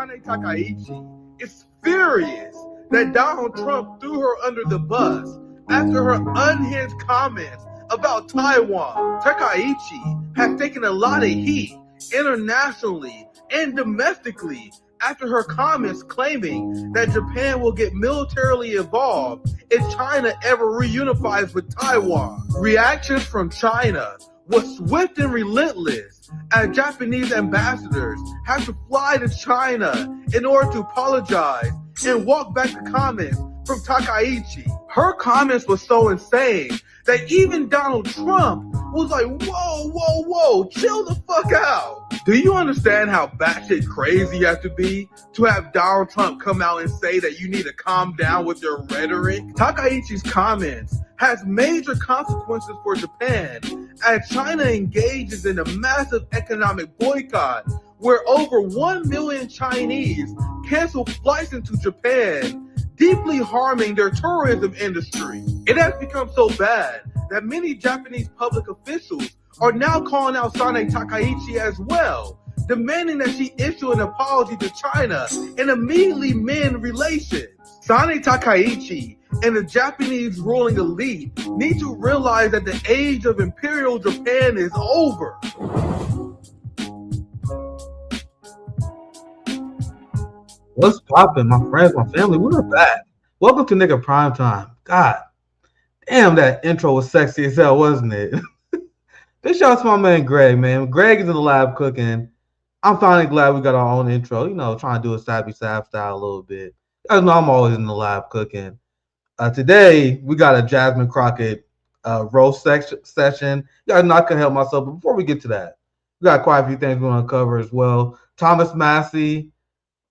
Sane Takaichi is furious that Donald Trump threw her under the bus after her unhinged comments about Taiwan. Takaichi has taken a lot of heat internationally and domestically after her comments claiming that Japan will get militarily involved if China ever reunifies with Taiwan. Reactions from China was swift and relentless as Japanese ambassadors had to fly to China in order to apologize and walk back the comments from Takaichi. Her comments were so insane that even Donald Trump was like, whoa, chill the fuck out. Do you understand how batshit crazy you have to have Donald Trump come out and say that you need to calm down with your rhetoric? Takaichi's comments has major consequences for Japan as China engages in a massive economic boycott where over 1 million Chinese cancel flights into Japan, deeply harming their tourism industry. It has become so bad that many Japanese public officials are now calling out Sane Takaichi as well, demanding that she issue an apology to China and immediately mend relations. Sane Takaichi and the Japanese ruling elite need to realize that the age of Imperial Japan is over. What's poppin', my friends, my family? We're back. Welcome to Nigga Primetime. God damn, that intro was sexy as hell, wasn't it? Big shout out to my man Greg, man. Greg is in the lab cooking. I'm finally glad we got our own intro. You know, trying to do a Sappy Sap style a little bit. You guys know I'm always in the lab cooking. Today, we got a Jasmine Crocket roast session. You guys know I couldn't help myself, but before we get to that, we got quite a few things we want to cover as well. Thomas Massie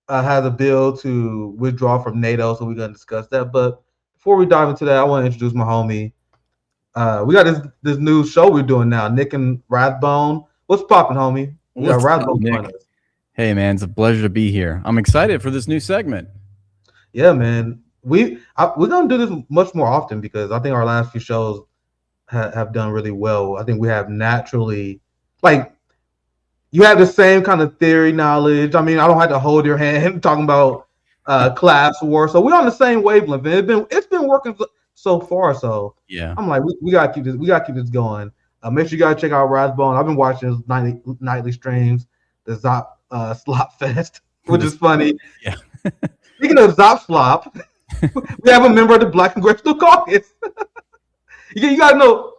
has a bill to withdraw from NATO, so we're going to discuss that. But before we dive into that, I want to introduce my homie. We got this new show we're doing now, Nick and Rathbone. What's popping, homie? We got Rathbone joining us. Hey, man, it's a pleasure to be here. I'm excited for this new segment. Yeah, man. We're going to do this much more often because I think our last few shows have done really well. I think we have naturally, like, you have the same kind of theory knowledge. I mean, I don't have to hold your hand talking about class war. So we're on the same wavelength. And it's been working so far. So yeah, I'm like, we gotta keep this. We gotta keep this going. Make sure you guys check out Rathbone. I've been watching his nightly streams, the Zop Slop Fest, which is funny. Yeah. Speaking of Zop Slop, we have a member of the Black Congressional Caucus. You gotta know.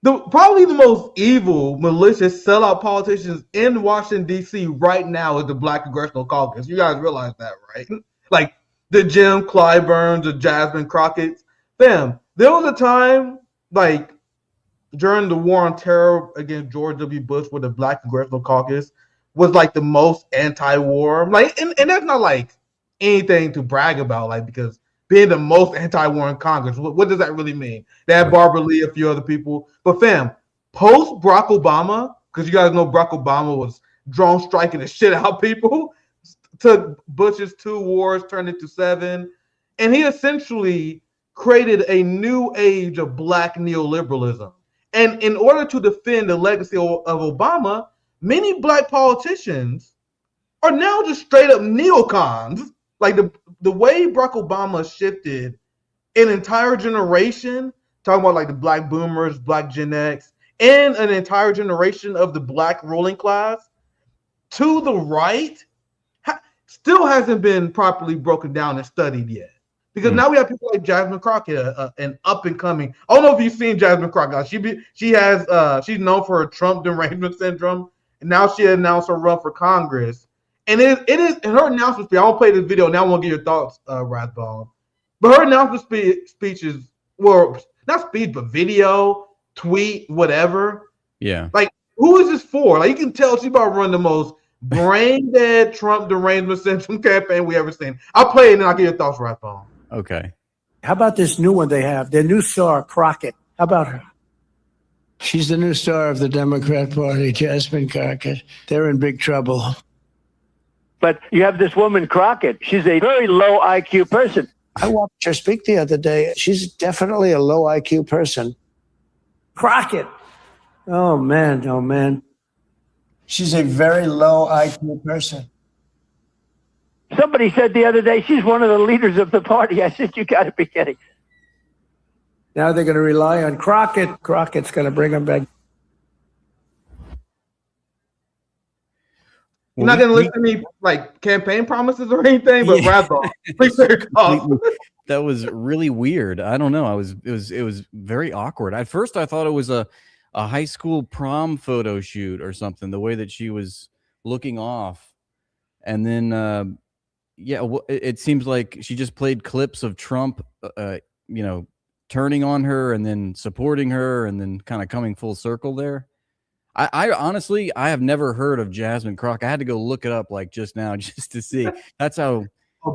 Probably the most evil, malicious, sellout politicians in Washington, D.C. right now is the Black Congressional Caucus. You guys realize that, right? Like the Jim Clyburns, the Jasmine Crockett's. Fam, there was a time, like, during the war on terror against George W. Bush where the Black Congressional Caucus was, like, the most anti-war. Like, and that's not, like, anything to brag about, like, because being the most anti-war in Congress, what does that really mean? They had Barbara Lee, a few other people. But fam, post Barack Obama, because you guys know Barack Obama was drone striking the shit out of people, took Bush's 2 wars, turned it to 7, and he essentially created a new age of black neoliberalism. And in order to defend the legacy of Obama, many black politicians are now just straight up neocons. Like the way Barack Obama shifted an entire generation, talking about like the black boomers, black Gen X, and an entire generation of the black ruling class to the right, still hasn't been properly broken down and studied yet. Because now we have people like Jasmine Crocket, an up and coming. I don't know if you've seen Jasmine Crocket. She's known for her Trump derangement syndrome, and now she announced her run for Congress. And it is in her announcement speech. I won't play this video now. I won't get your thoughts, Rathbone. But her announcement speeches were not speech, but video, tweet, whatever. Yeah. Like, who is this for? Like, you can tell she's about to run the most brain dead Trump derangement syndrome campaign we ever seen. I'll play it and then I'll get your thoughts, Rathbone. Okay. How about this new one they have? Their new star, Crocket. How about her? She's the new star of the Democrat Party, Jasmine Crocket. They're in big trouble. But you have this woman, Crocket. She's a very low IQ person. I watched her speak the other day. She's definitely a low IQ person. Crocket. Oh, man. She's a very low IQ person. Somebody said the other day she's one of the leaders of the party. I said, you got to be kidding. Now they're going to rely on Crockett. Crockett's going to bring them back. You're not going to listen to me like campaign promises or anything, but Rathbone, please take your call. That was really weird. I don't know. It was very awkward. At first, I thought it was a high school prom photo shoot or something. The way that she was looking off, and then it seems like she just played clips of Trump, turning on her and then supporting her and then kind of coming full circle there. I honestly, I have never heard of Jasmine Crocket. I had to go look it up like just now just to see. That's how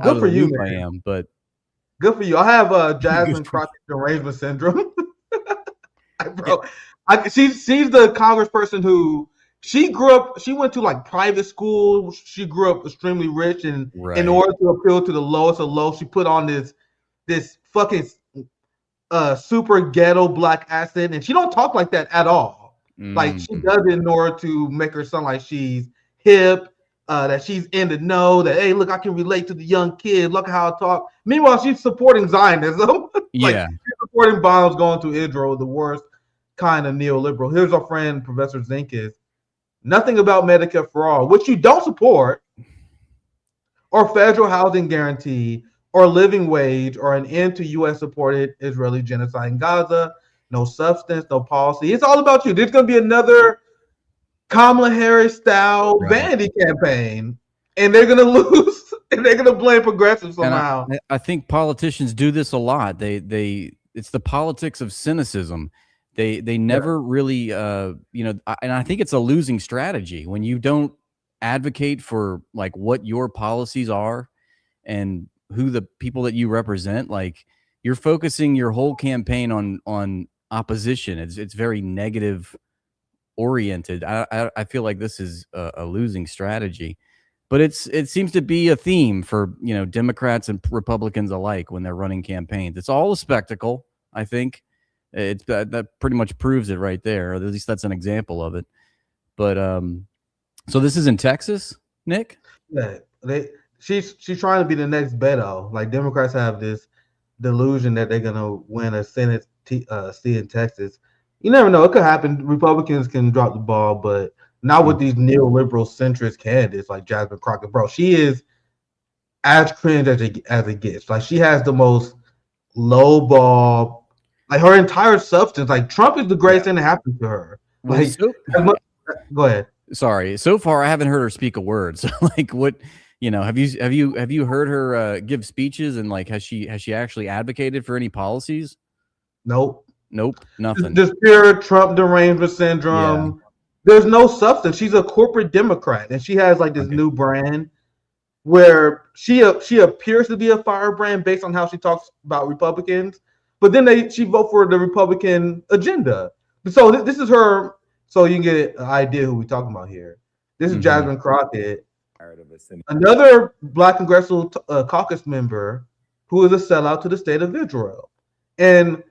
good for you, man. I am. But good for you. I have Jasmine Crocket derangement syndrome. Bro, she's the congressperson who she went to like private school. She grew up extremely rich, and in order to appeal to the lowest of low, she put on this fucking super ghetto black accent, and she don't talk like that at all. Like she does it in order to make her sound like she's hip, that she's in the know, that hey, look, I can relate to the young kid. Look at how I talk. Meanwhile, she's supporting Zionism. She's supporting bombs going to Israel, the worst kind of neoliberal. Here's our friend Professor Zinkis. Nothing about Medicare for all, which you don't support, or federal housing guarantee, or living wage, or an end to U.S.-supported Israeli genocide in Gaza. No substance, no policy. It's all about you. There's going to be another Kamala Harris-style vanity campaign, and they're going to lose, and they're going to blame progressives somehow. I think politicians do this a lot. It's the politics of cynicism. They never really, and I think it's a losing strategy when you don't advocate for like what your policies are and who the people that you represent. Like you're focusing your whole campaign on opposition. It's very negative oriented. I feel like this is a losing strategy, but it seems to be a theme for Democrats and Republicans alike when they're running campaigns. It's all a spectacle. I think that pretty much proves it right there, or at least that's an example of it. But so this is in Texas, Nick? Yeah, she's trying to be the next Beto. Like Democrats have this delusion that they're gonna win a Senate seat in Texas. You never know; it could happen. Republicans can drop the ball, but not with these neoliberal centrist candidates like Jasmine Crocket. Bro, she is as cringe as it gets. Like she has the most low ball. Like her entire substance. Like Trump is the greatest thing that happened to her. Like, go ahead. Sorry. So far, I haven't heard her speak a word. So, like, what? Have you heard her give speeches, and like has she actually advocated for any policies? Nope, nothing. Just pure Trump derangement syndrome. Yeah. There's no substance. She's a corporate Democrat, and she has like this new brand where she appears to be a firebrand based on how she talks about Republicans, but then she vote for the Republican agenda. So this is her. So you can get an idea who we're talking about here. This is Jasmine Crocket, another Black Congressional Caucus member who is a sellout to the state of Israel. And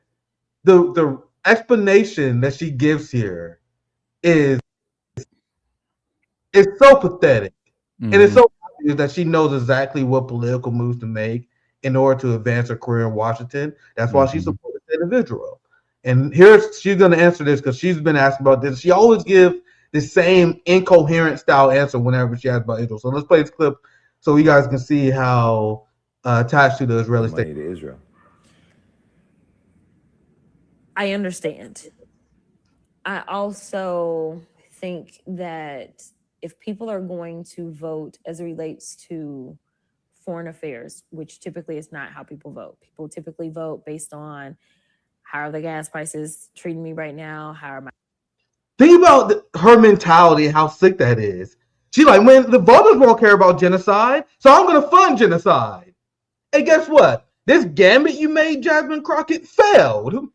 the explanation that she gives here is so pathetic. And it's so obvious that she knows exactly what political moves to make in order to advance her career in Washington. That's why she supports the state of Israel. And she's going to answer this because she's been asked about this. She always gives the same incoherent style answer whenever she asks about Israel. So let's play this clip so you guys can see how attached to the Israeli state to Israel. I understand. I also think that if people are going to vote as it relates to foreign affairs, which typically is not how people vote. People typically vote based on how are the gas prices treating me right now? How are my... Think about her mentality and how sick that is. She's like, when the voters won't care about genocide, so I'm going to fund genocide. And guess what? This gambit you made, Jasmine Crocket, failed.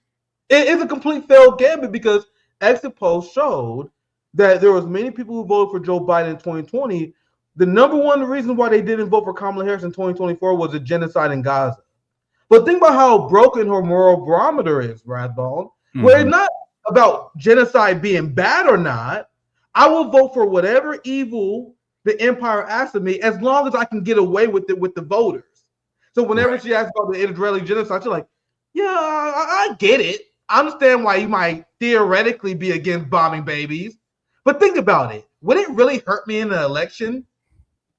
It is a complete failed gambit because exit polls showed that there was many people who voted for Joe Biden in 2020. The number one reason why they didn't vote for Kamala Harris in 2024 was a genocide in Gaza. But think about how broken her moral barometer is, Rathbone, where it's not about genocide being bad or not. I will vote for whatever evil the empire asked of me, as long as I can get away with it with the voters. So whenever she asked about the Israeli genocide, she's like, yeah, I get it. I understand why you might theoretically be against bombing babies. But think about it. Would it really hurt me in the election?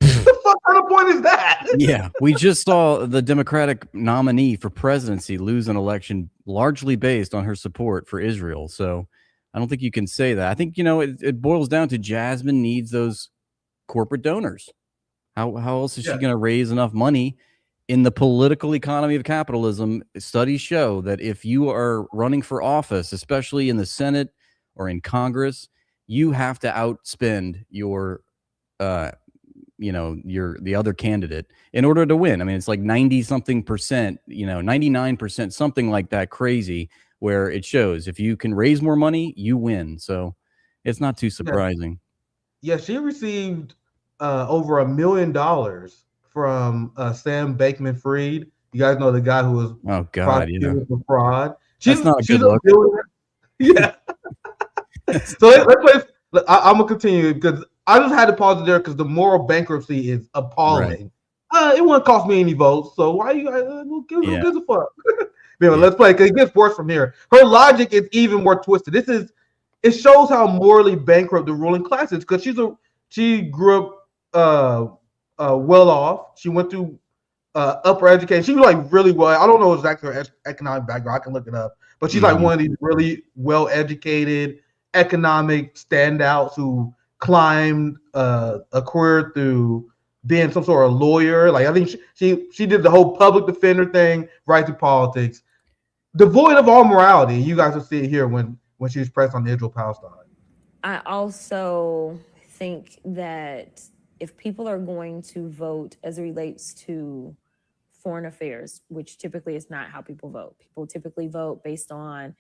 What the fuck kind of point is that? Yeah, we just saw the Democratic nominee for presidency lose an election largely based on her support for Israel. So I don't think you can say that. I think, it boils down to Jasmine needs those corporate donors. How else is she going to raise enough money in the political economy of capitalism? Studies show that if you are running for office, especially in the Senate or in Congress, you have to outspend your the other candidate in order to win. I mean, it's like 90-something%, 99%, something like that, crazy, where it shows if you can raise more money, you win. So it's not too surprising. Yeah, she received over $1 million from Sam Bankman-Fried. You guys know the guy who was prosecuted for fraud. That's not a good look. Yeah. So let's I'm gonna continue because I just had to pause it there because the moral bankruptcy is appalling. Right. It wouldn't cost me any votes, so why you guys who gives a fuck? Let's play because it gets worse from here. Her logic is even more twisted. It shows how morally bankrupt the ruling class is because she grew up well off. She went through upper education. She was like really well. I don't know exactly her economic background. I can look it up, but she's like one of these really well educated economic standouts who climbed a career through being some sort of lawyer. Like I think she did the whole public defender thing right through politics, devoid of all morality. You guys will see it here when she was pressed on Israel Palestine. I also think that if people are going to vote as it relates to foreign affairs, which typically is not how people vote. People typically vote based on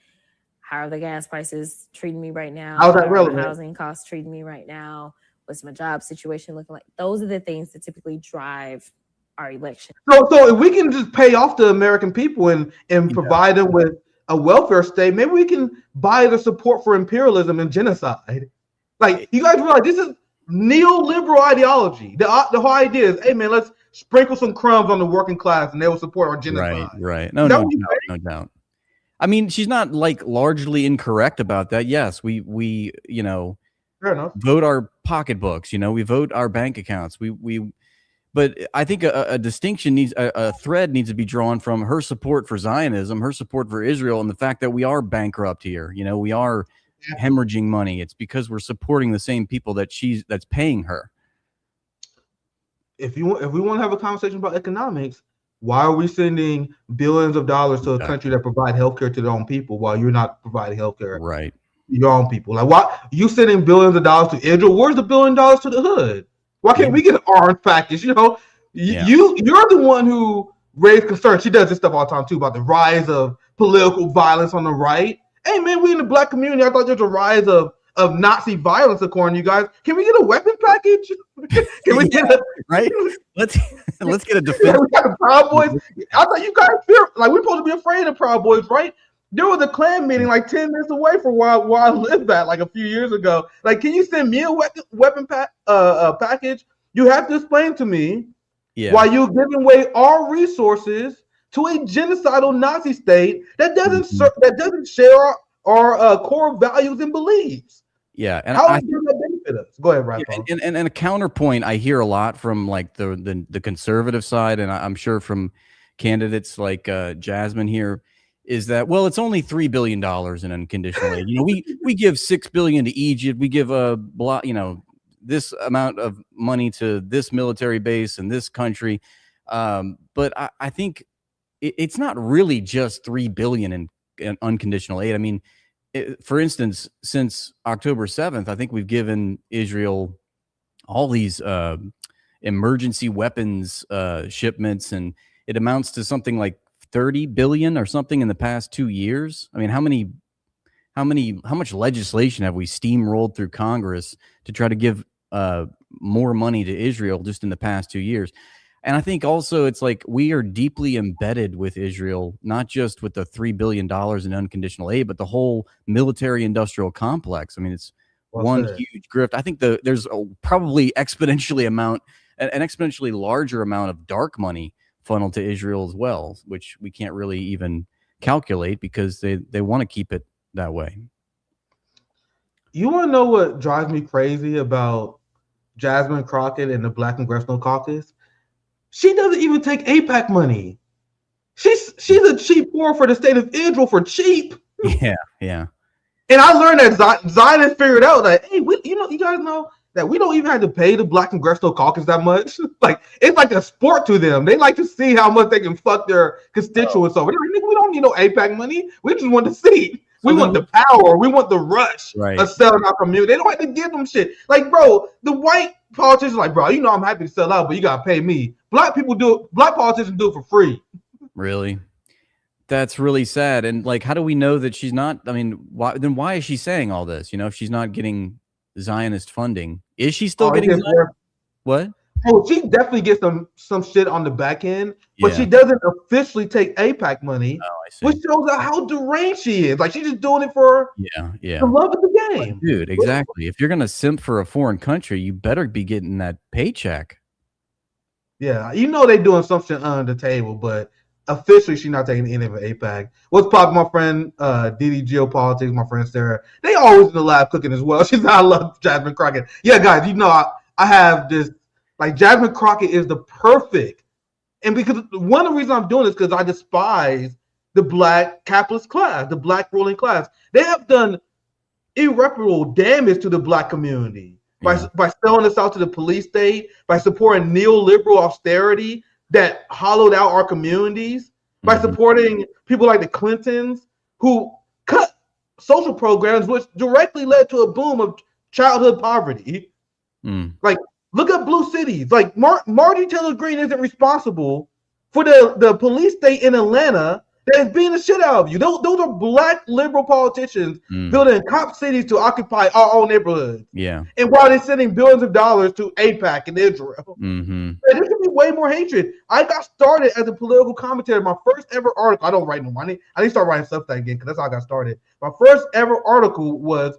how are the gas prices treating me right now? How's that relevant? How are the housing costs treating me right now? What's my job situation looking like? Those are the things that typically drive our election. So if we can just pay off the American people and provide them with a welfare state, maybe we can buy the support for imperialism and genocide. Like, you guys realize this is neoliberal ideology. The whole idea is, hey man, let's sprinkle some crumbs on the working class and they will support our genocide. Right. No doubt. I mean, she's not like largely incorrect about that. Yes, we fair enough. Vote our pocketbooks, we vote our bank accounts. But I think a distinction a thread needs to be drawn from her support for Zionism, her support for Israel, and the fact that we are bankrupt here. We are hemorrhaging money. It's because we're supporting the same people that's paying her. If we want to have a conversation about economics, why are we sending billions of dollars to a country that provide healthcare to their own people while you're not providing healthcare to your own people? Like, why you sending billions of dollars to Israel? Where's the $1 billion to the hood? Why can't we get an orange package? You're the one who raised concern. She does this stuff all the time too about the rise of political violence on the right. Hey man, we in the black community. I thought there's a rise of Nazi violence according to you guys. Can we get a weapon package? Can we get right? Let's get a defense. We got the Proud Boys. I thought you guys fear like we're supposed to be afraid of Proud Boys, right? There was a Klan meeting like 10 minutes away from where I lived at like a few years ago. Like, can you send me a weapon package? You have to explain to me why you're giving away our resources to a genocidal Nazi state that doesn't share our core values and beliefs. Yeah, and how does that benefit us? Go ahead, Rathbone. And a counterpoint I hear a lot from like the conservative side, and I'm sure from candidates like Jasmine here, is that it's only $3 billion in unconditional aid. We give $6 billion to Egypt. We give this amount of money to this military base in this country. But I think it's not really just $3 billion in unconditional aid. I mean, for instance, since October 7th, I think we've given Israel all these emergency weapons shipments, and it amounts to something like 30 billion or something in the past 2 years. I mean, how much legislation have we steamrolled through Congress to try to give more money to Israel just in the past 2 years? And I think also it's like we are deeply embedded with Israel, not just with the $3 billion in unconditional aid, but the whole military industrial complex. I mean, it's one said. huge grift. I think there's probably an exponentially larger amount of dark money funneled to Israel as well, which we can't really even calculate because they want to keep it that way. You want to know what drives me crazy about Jasmine Crocket and the Black Congressional Caucus? She doesn't even take AIPAC money. She's a cheap whore for the state of Israel for cheap. Yeah. And I learned that Zion figured out that, hey, you guys know that we don't even have to pay the Black Congressional Caucus that much. Like, it's like a sport to them. They like to see how much they can fuck their constituents over. They're like, we don't need no AIPAC money. We just want the seat. We want the power. We want the rush of selling our community. They don't have to give them shit. Like, bro, the white politicians are like, bro, I'm happy to sell out, but you gotta pay me. Black politicians do it for free. Really? That's really sad. And like, how do we know that she's not? I mean, why is she saying all this? If she's not getting Zionist funding, is she still getting what? Oh, she definitely gets some shit on the back end, but she doesn't officially take AIPAC money, which shows how deranged she is. Like, she's just doing it for the love of the game. Dude, exactly. If you're gonna simp for a foreign country, you better be getting that paycheck. Yeah, they're doing something under the table, but officially she's not taking any of it AIPAC. What's popping, my friend DD Geopolitics, my friend Sarah? They always in the lab cooking as well. She's I love Jasmine Crocket. Yeah, guys, I have this. Like, Jasmine Crocket is the perfect, and because one of the reasons I'm doing this because I despise the Black capitalist class, the Black ruling class. They have done irreparable damage to the Black community by selling us out to the police state, by supporting neoliberal austerity that hollowed out our communities, by supporting people like the Clintons who cut social programs, which directly led to a boom of childhood poverty. Like, look at blue cities. Like, Marjorie Taylor Greene isn't responsible for the police state in Atlanta that is beating the shit out of you. Those are Black liberal politicians building cop cities to occupy our own neighborhoods. Yeah. And while they're sending billions of dollars to AIPAC and Israel. And there should be way more hatred. I got started as a political commentator. My first ever article, I don't write no money. I need to start writing stuff again because that's how I got started. My first ever article was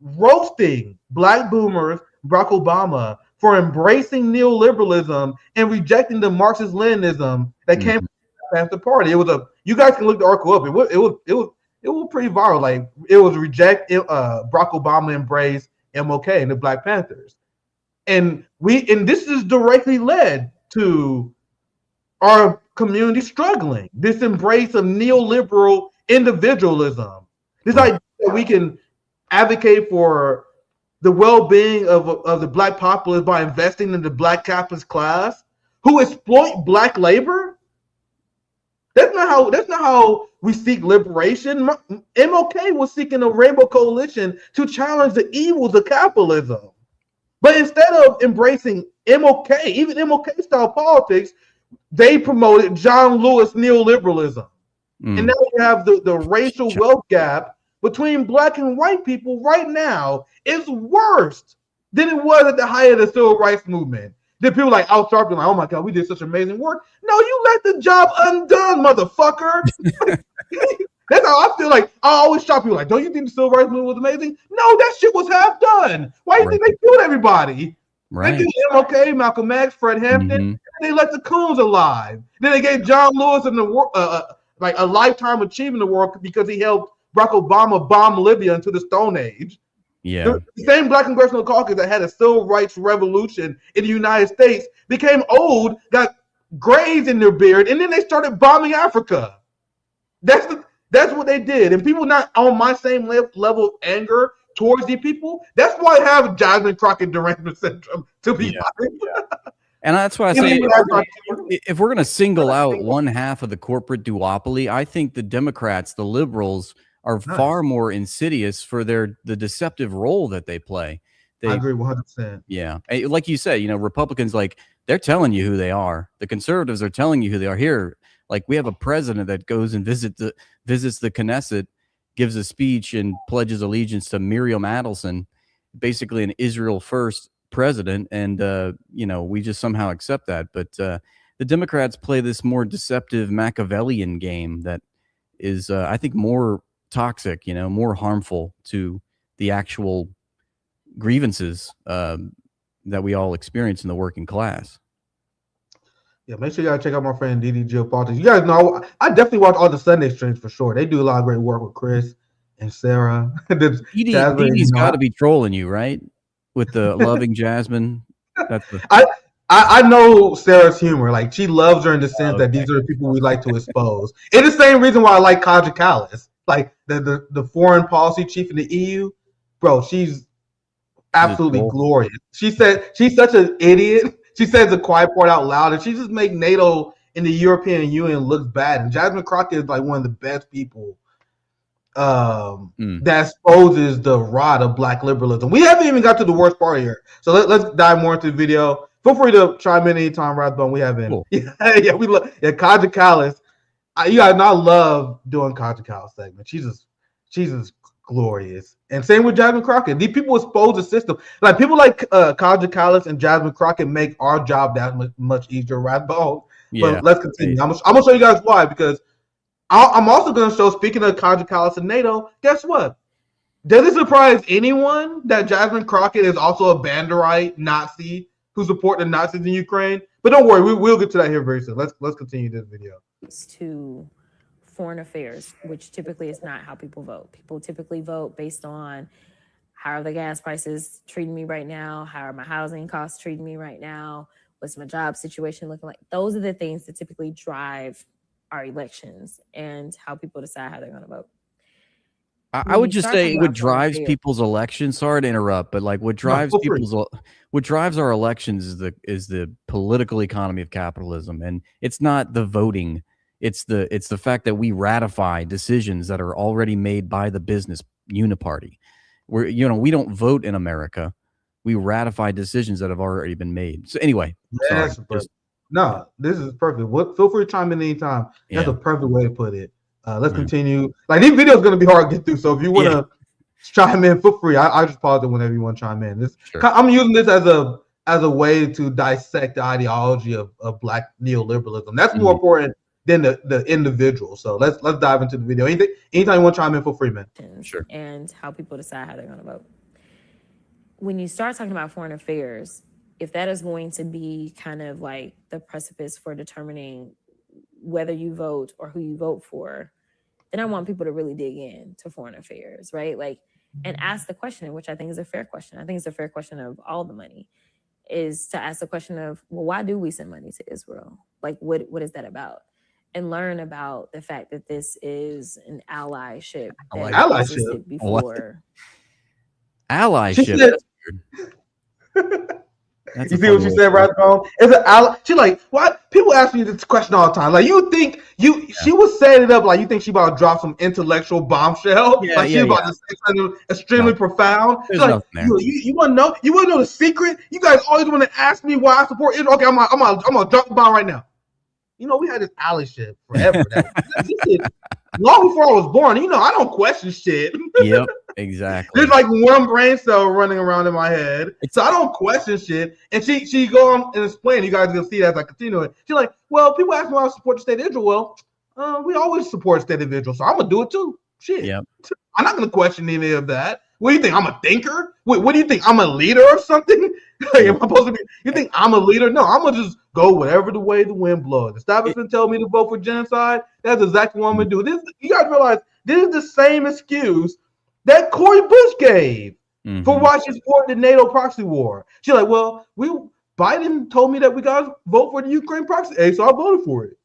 roasting Black boomers, Barack Obama, for embracing neoliberalism and rejecting the Marxist-Leninism that came from the Panther Party. It was you guys can look the article up. It was pretty viral. Like, it was reject Barack Obama embrace MLK and the Black Panthers, and this is directly led to our community struggling. This embrace of neoliberal individualism. This idea that we can advocate for the well-being of the Black populace by investing in the Black capitalist class who exploit Black labor. That's not how we seek liberation. MLK was seeking a rainbow coalition to challenge the evils of capitalism. But instead of embracing MLK, even MLK style politics, they promoted John Lewis neoliberalism. And now we have the racial wealth gap between Black and white people right now is worse than it was at the height of the civil rights movement. Then people like Al Sharpton, like, oh my God, we did such amazing work. No, you let the job undone, motherfucker. That's how I feel. Like, I always shock people like, don't you think the civil rights movement was amazing? No, that shit was half done. Why do you think they killed everybody? They killed MLK, Malcolm X, Fred Hampton, and they let the coons alive. Then they gave John Lewis like a lifetime achievement award because he helped Barack Obama bomb Libya into the Stone Age. Yeah. The same Black Congressional Caucus that had a civil rights revolution in the United States became old, got grays in their beard, and then they started bombing Africa. That's what they did. And people not on my same level of anger towards these people. That's why I have Jasmine Crocket derangement syndrome, to be honest. And that's why I say if we're going to single out one half of the corporate duopoly, I think the Democrats, the liberals, are far more insidious for the deceptive role that they play. I agree 100%. Yeah. Like you said, Republicans, like, they're telling you who they are. The conservatives are telling you who they are. Here, like, we have a president that goes and visits the Knesset, gives a speech and pledges allegiance to Miriam Adelson, basically an Israel first president. And, we just somehow accept that. But the Democrats play this more deceptive Machiavellian game that is, I think, more toxic, more harmful to the actual grievances that we all experience in the working class. Yeah, make sure y'all check out my friend DD Geopolitics. You guys know I definitely watch all the Sunday streams for sure. They do a lot of great work with Chris and Sarah. DD's got to be trolling you, right? With the loving Jasmine. That's the I know Sarah's humor. Like, she loves her in the sense that these are the people we like to expose. It's the same reason why I like Kaja Kallas, like the foreign policy chief in the EU. Bro, she's absolutely glorious. She said she's such an idiot. She says the quiet part out loud, and she just makes NATO in the European Union look bad. And Jasmine Crocket is like one of the best people that exposes the rot of black liberalism. We haven't even got to the worst part here. So let's dive more into the video. Feel free to chime in anytime, Rathbone. We haven't. Cool. Yeah, we love. Yeah, Kaja Kallas. You guys know I love doing Kaja Kallas segments. She's just glorious. And same with Jasmine Crocket. These people expose the system. Like, people like Kaja Kallas and Jasmine Crocket make our job that much easier, Rathbone. Yeah. But let's continue. I'm gonna show you guys why, because I'm also gonna show. Speaking of Kaja Kallas and NATO, guess what? Does it surprise anyone that Jasmine Crocket is also a Banderite Nazi who support the Nazis in Ukraine? But don't worry, we'll get to that here very soon. Let's continue this video. To foreign affairs, which typically is not how people vote. People typically vote based on how are the gas prices treating me right now, how are my housing costs treating me right now, what's my job situation looking like. Those are the things that typically drive our elections and how people decide how they're going to vote. I would just say what drives people's elections. Sorry to interrupt, but like what drives our elections is the political economy of capitalism, and it's not the voting. It's the fact that we ratify decisions that are already made by the business uniparty. We don't vote in America. We ratify decisions that have already been made. So anyway, this is perfect. Feel free to chime in anytime. That's a perfect way to put it. Let's continue. Like, these videos are going to be hard to get through, so if you want to chime in, feel free. I just pause it whenever you want to chime in. I'm using this as a way to dissect the ideology of black neoliberalism. That's more important than the individual. So let's dive into the video. Anytime you want to chime in, feel free, man. Sure. And how people decide how they're going to vote. When you start talking about foreign affairs, if that is going to be kind of like the precipice for determining whether you vote or who you vote for, then I want people to really dig in to foreign affairs, right? Like, and ask the question, which I think is a fair question. I think it's a fair question of all the money, is to ask the question of, well, why do we send money to Israel? Like, what is that about? And learn about the fact that this is an allyship that existed before. Allyship. You see what she said, Rathbone? It's an ally. She like, what? People ask me this question all the time. Like, you think she was setting it up like you think she about to drop some intellectual bombshell? She's about to say something extremely profound. Like, you want to know? You want to know the secret? You guys always want to ask me why I support Israel. Okay, I'm gonna drop the bomb right now. We had this allyship forever. Long before I was born. I don't question shit. Yep, exactly. There's like one brain cell running around in my head, so I don't question shit. And she go on and explain. You guys will see that as I continue it. She's like, well, people ask me why I support the state of Israel. Well, we always support the state of Israel, so I'm gonna do it too. Shit. Yep. I'm not gonna question any of that. What do you think? I'm a thinker? What do you think? I'm a leader or something? Like, am I supposed to be? You think I'm a leader? No, I'm gonna just go whatever the way the wind blows. The establishment tell me to vote for genocide. That's exactly what I'm gonna do. This, you guys realize, this is the same excuse that Cori Bush gave for why she supported the NATO proxy war. She's like, well, Biden told me that we gotta vote for the Ukraine proxy, so I voted for it.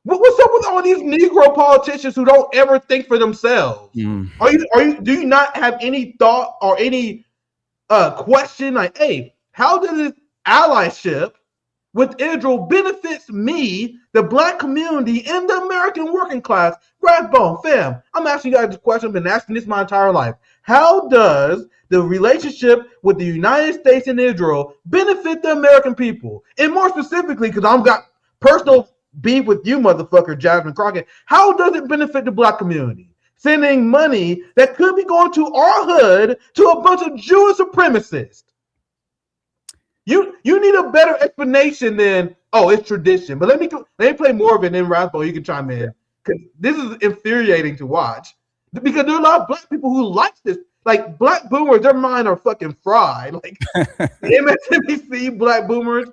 What's up with all these Negro politicians who don't ever think for themselves? Do you not have any thought or any question like, hey, how does this allyship with Israel benefits me, the black community, and the American working class? Rathbone, fam, I'm asking you guys this question. I've been asking this my entire life. How does the relationship with the United States and Israel benefit the American people? And more specifically, because I've got personal beef with you, motherfucker, Jasmine Crocket, how does it benefit the black community? Sending money that could be going to our hood to a bunch of Jewish supremacists. You need a better explanation than, oh, it's tradition. But let me play more of it, and then Rathbone, you can chime in. Because this is infuriating to watch. Because there are a lot of black people who like this. like black boomers, their mind are fucking fried. Like MSNBC black boomers.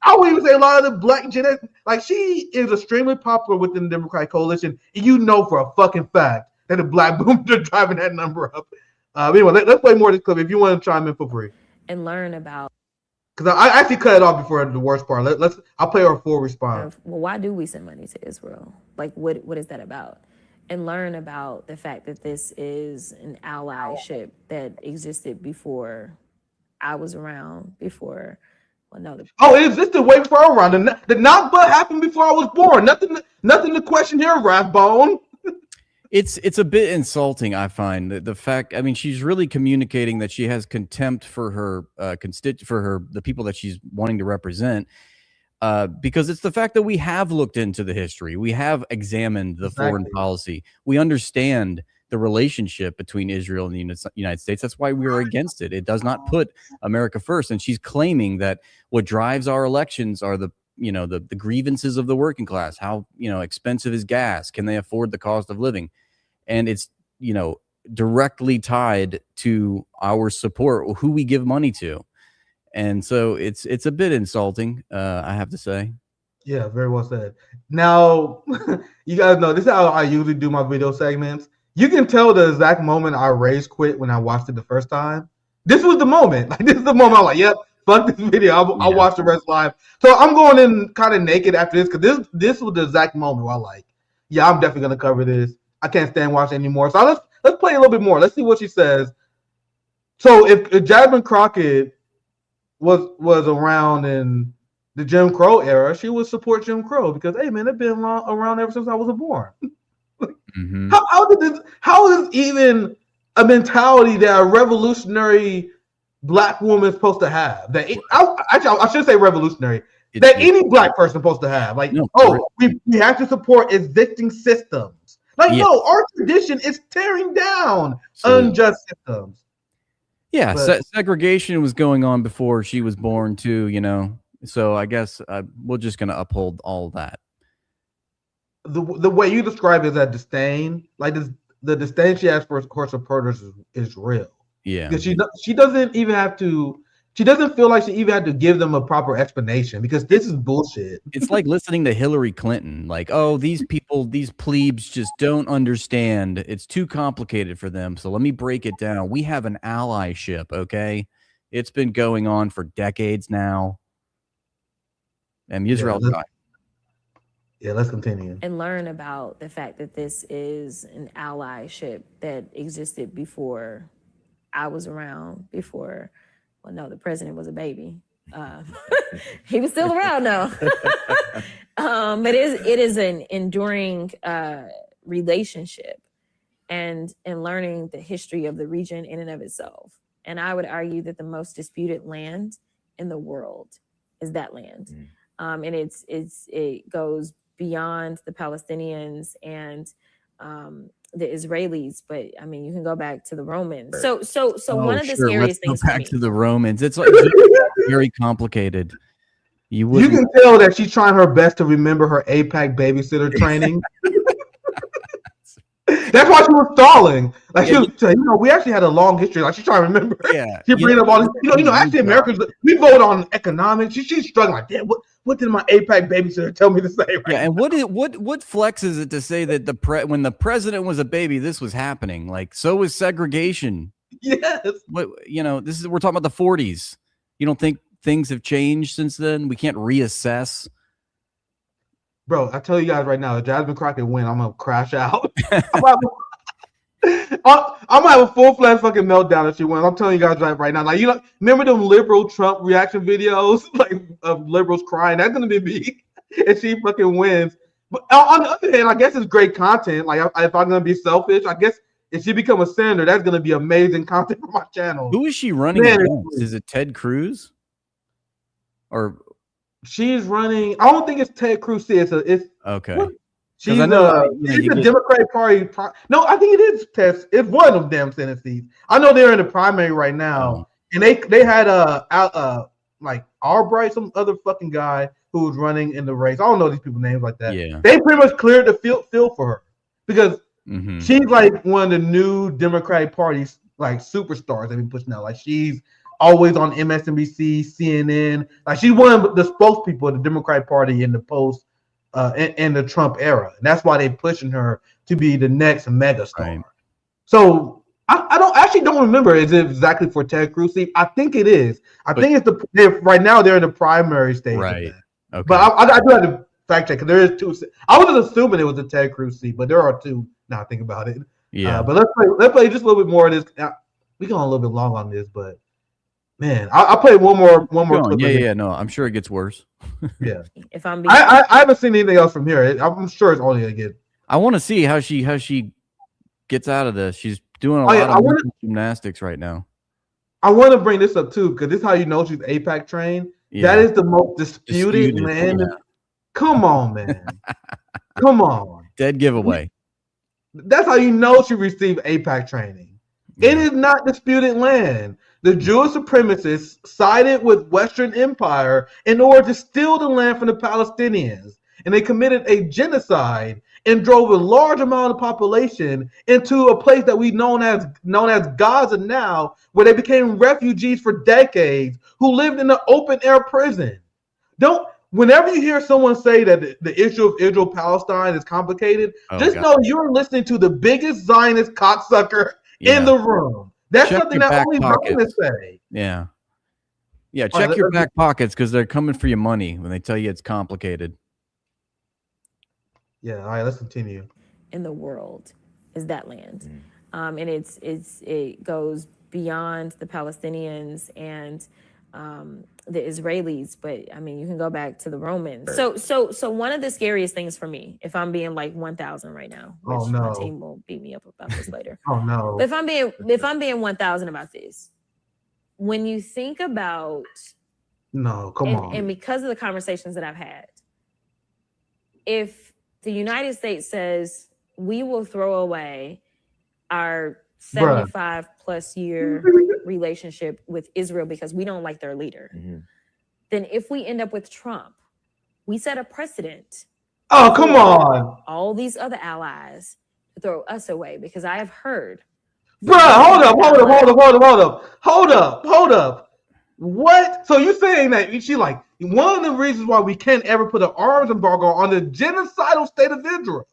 I would even say a lot of the black Gen X, like she is extremely popular within the Democratic coalition, and you know for a fucking fact that the black boomers are driving that number up. Anyway, let's play more of this clip. If you want to chime in, feel free. And learn about. Because I actually cut it off before the worst part. I'll play our full response. Well, why do we send money to Israel? Like, what is that about? And learn about the fact that this is an allyship that existed before I was around. Before, well, no. It existed way before I was around. The Nakba happened before I was born. Nothing to question here, Rathbone. It's a bit insulting, I find, the fact. I mean, she's really communicating that she has contempt for her the people that she's wanting to represent, because it's the fact that we have looked into the history, we have examined the foreign policy, we understand the relationship between Israel and the United States. That's why we are against it. It does not put America first, and she's claiming that what drives our elections are the grievances of the working class. How expensive is gas? Can they afford the cost of living? And it's directly tied to our support, who we give money to, and so it's a bit insulting, I have to say. Yeah, very well said. Now, you guys know this is how I usually do my video segments. You can tell the exact moment I rage quit when I watched it the first time. This was the moment. Like this is the moment I'm like, yep, fuck this video. I'll watch the rest live. So I'm going in kind of naked after this because this was the exact moment where I'm like, yeah, I'm definitely gonna cover this. I can't stand watching anymore. So let's play a little bit more. Let's see what she says. So if Jasmine Crocket was around in the Jim Crow era, she would support Jim Crow because, hey man, they've been around ever since I was born. Mm-hmm. How is even a mentality that a revolutionary black woman is supposed to have? I should say revolutionary. That any black person is supposed to have. Like, we have to support existing systems. Like, no, our tradition is tearing down unjust systems. Yeah, segregation was going on before she was born too, So I guess we're just going to uphold all that. The way you describe it is that disdain, like the disdain she has for her supporters is real. Yeah, because she doesn't even have to. She doesn't feel like she even had to give them a proper explanation because this is bullshit. It's like listening to Hillary Clinton. Like, oh, these people, these plebes just don't understand. It's too complicated for them. So let me break it down. We have an allyship, okay? It's been going on for decades now. And Israel's dying. Yeah, let's continue. And learn about the fact that this is an allyship that existed before I was around, before... Well, no, the president was a baby. He was still around though. But it is an enduring relationship and learning the history of the region in and of itself. And I would argue that the most disputed land in the world is that land. And it goes beyond the Palestinians and the Israelis, but I mean, you can go back to the Romans. So one of the scariest things. Go back to the Romans. It's like very complicated. You can tell that she's trying her best to remember her APAC babysitter training. That's why she was stalling. Like we actually had a long history. Like she's trying to remember. Yeah, she bring up all this. Actually, Americans we vote on economics. She's struggling like, damn, what did my APAC babysitter tell me to say? Right and what flex is it to say that when the president was a baby, this was happening? Like, so was segregation. Yes. What we're talking about the 40s. You don't think things have changed since then? We can't reassess. Bro, I tell you guys right now, if Jasmine Crocket win, I'm gonna crash out. I'm gonna have a full-fledged fucking meltdown if she wins. I'm telling you guys right now. Like, remember them liberal Trump reaction videos, like of liberals crying? That's gonna be me if she fucking wins. But on the other hand, I guess it's great content. Like, if I'm gonna be selfish, I guess if she become a senator, that's gonna be amazing content for my channel. Who is she running against? Is it Ted Cruz? Or she's running. I don't think it's Ted Cruz. It's okay. What? She's it's the Democratic Party. No, I think it is Ted. It's one of them Senate seats. I know they're in the primary right now, and they had like Albright, some other fucking guy who was running in the race. I don't know these people's names like that. Yeah, they pretty much cleared the field for her because she's like one of the new Democratic Party's like superstars they've been pushing out. Like she's always on MSNBC, CNN. Like she's one of the spokespeople of the Democratic Party in the in the Trump era. And that's why they're pushing her to be the next megastar. Right. So I don't remember is it exactly for Ted Cruz seat. I think it is. I think it's right now they're in the primary stage. Right. Okay. But I do have to fact check because there is 2. I was assuming it was a Ted Cruz seat, but there are 2 now I think about it. Yeah. But let's play just a little bit more of this. We going a little bit long on this, but man, I'll play one more clip. Yeah. No, I'm sure it gets worse. Yeah. If I'm being, I haven't seen anything else from here. I'm sure it's only gonna get. I want to see how she gets out of this. She's doing a lot of mental gymnastics right now. I want to bring this up too because this is how you know she's APAC trained. Yeah. That is the most disputed land. Yeah. Come on, man. Come on. Dead giveaway. That's how you know she received APAC training. Yeah. It is not disputed land. The Jewish supremacists sided with Western Empire in order to steal the land from the Palestinians, and they committed a genocide and drove a large amount of population into a place that we known as Gaza now, where they became refugees for decades who lived in an open air prison. Whenever you hear someone say that the issue of Israel-Palestine is complicated, know you're listening to the biggest Zionist cocksucker in the room. That's something that only Zionists say. Yeah. Yeah, check your back pockets because they're coming for your money when they tell you it's complicated. Yeah, all right, let's continue. in the world is that land. And it goes beyond the Palestinians and the Israelis, but I mean, you can go back to the Romans. So one of the scariest things for me, if I'm being like 1,000 right now, which my team will beat me up about this later. Oh no! But if I'm being 1,000 about this, when you think about and because of the conversations that I've had, if the United States says we will throw away our 75 plus year relationship with Israel because we don't like their leader, then if we end up with Trump, we set a precedent. Oh, come on. All these other allies to throw us away because I have heard. Bruh, hold up. What? So you're saying that she like one of the reasons why we can't ever put an arms embargo on the genocidal state of Israel,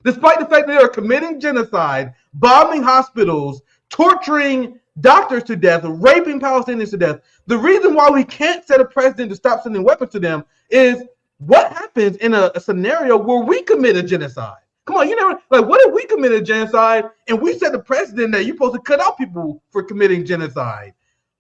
despite the fact that they are committing genocide, bombing hospitals, torturing doctors to death, raping Palestinians to death. The reason why we can't set a precedent to stop sending weapons to them is what happens in a scenario where we commit a genocide. Come on, you never like what if we committed genocide and we set the precedent that you're supposed to cut out people for committing genocide?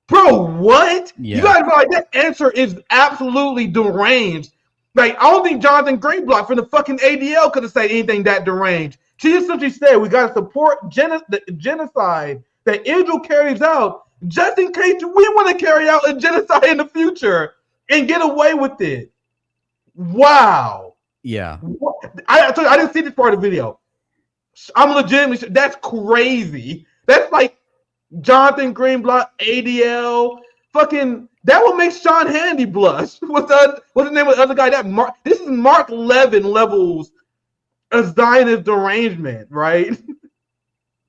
Bro, what? Yeah. You guys like that answer is absolutely deranged. Like, I don't think Jonathan Greenblatt from the fucking ADL could have said anything that deranged. She just simply said we got to support the genocide that Israel carries out just in case we want to carry out a genocide in the future and get away with it. Wow. Yeah. I didn't see this part of the video. I'm legitimately that's crazy. That's like Jonathan Greenblatt, ADL, fucking that will make Sean Hannity blush. What's the name of the other guy? This is Mark Levin levels of Zionist derangement, right?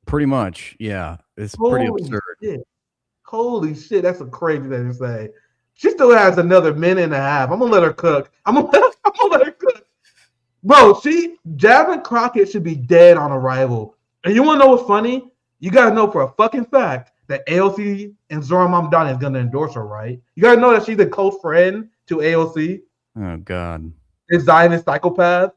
Pretty much, yeah. It's pretty absurd. Shit. Holy shit, that's a crazy thing to say. She still has another minute and a half. I'm gonna let her cook. I'm gonna let her cook. Bro, Jasmine Crocket should be dead on arrival. And you wanna know what's funny? You gotta know for a fucking fact that AOC and Zohran Mamdani is gonna endorse her, right? You gotta know that she's a close friend to AOC. Oh God. A Zionist psychopath.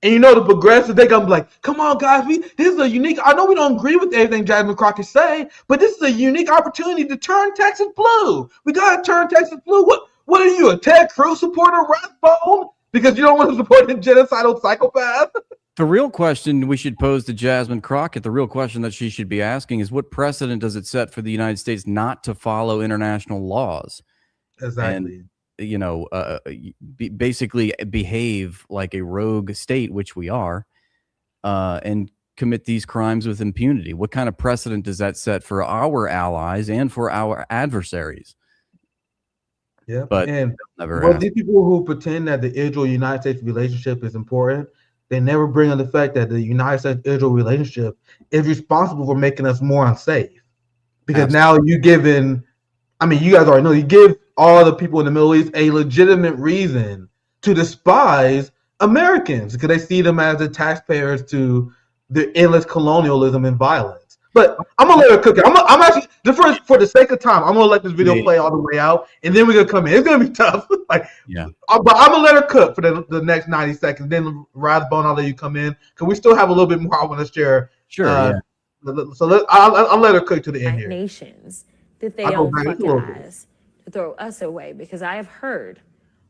And you know the progressives, they're gonna be like, come on, guys, this is a unique. I know we don't agree with everything Jasmine Crocket say, but this is a unique opportunity to turn Texas blue. We gotta turn Texas blue. What are you, a Ted Cruz supporter, Rathbone? Because you don't want to support a genocidal psychopath? The real question we should pose to Jasmine Crocket, the real question that she should be asking is what precedent does it set for the United States not to follow international laws? Exactly. And, you know, basically behave like a rogue state, which we are, and commit these crimes with impunity. What kind of precedent does that set for our allies and for our adversaries? Yeah, but these people who pretend that the Israel-United States relationship is important, they never bring up the fact that the United States-Israel relationship is responsible for making us more unsafe. because now you giving. I mean, you guys already know you give all the people in the Middle East a legitimate reason to despise Americans because they see them as the taxpayers to the endless colonialism and violence. But I'm gonna let her cook it. I'm actually for the sake of time. I'm gonna let this video play all the way out, and then we're gonna come in. It's gonna be tough. But I'm gonna let her cook for the next 90 seconds. Then Rathbone, I'll let you come in because we still have a little bit more I want to share. Sure. So I'll let her cook to the end here. Nations that they don't recognize to throw us away, because I have heard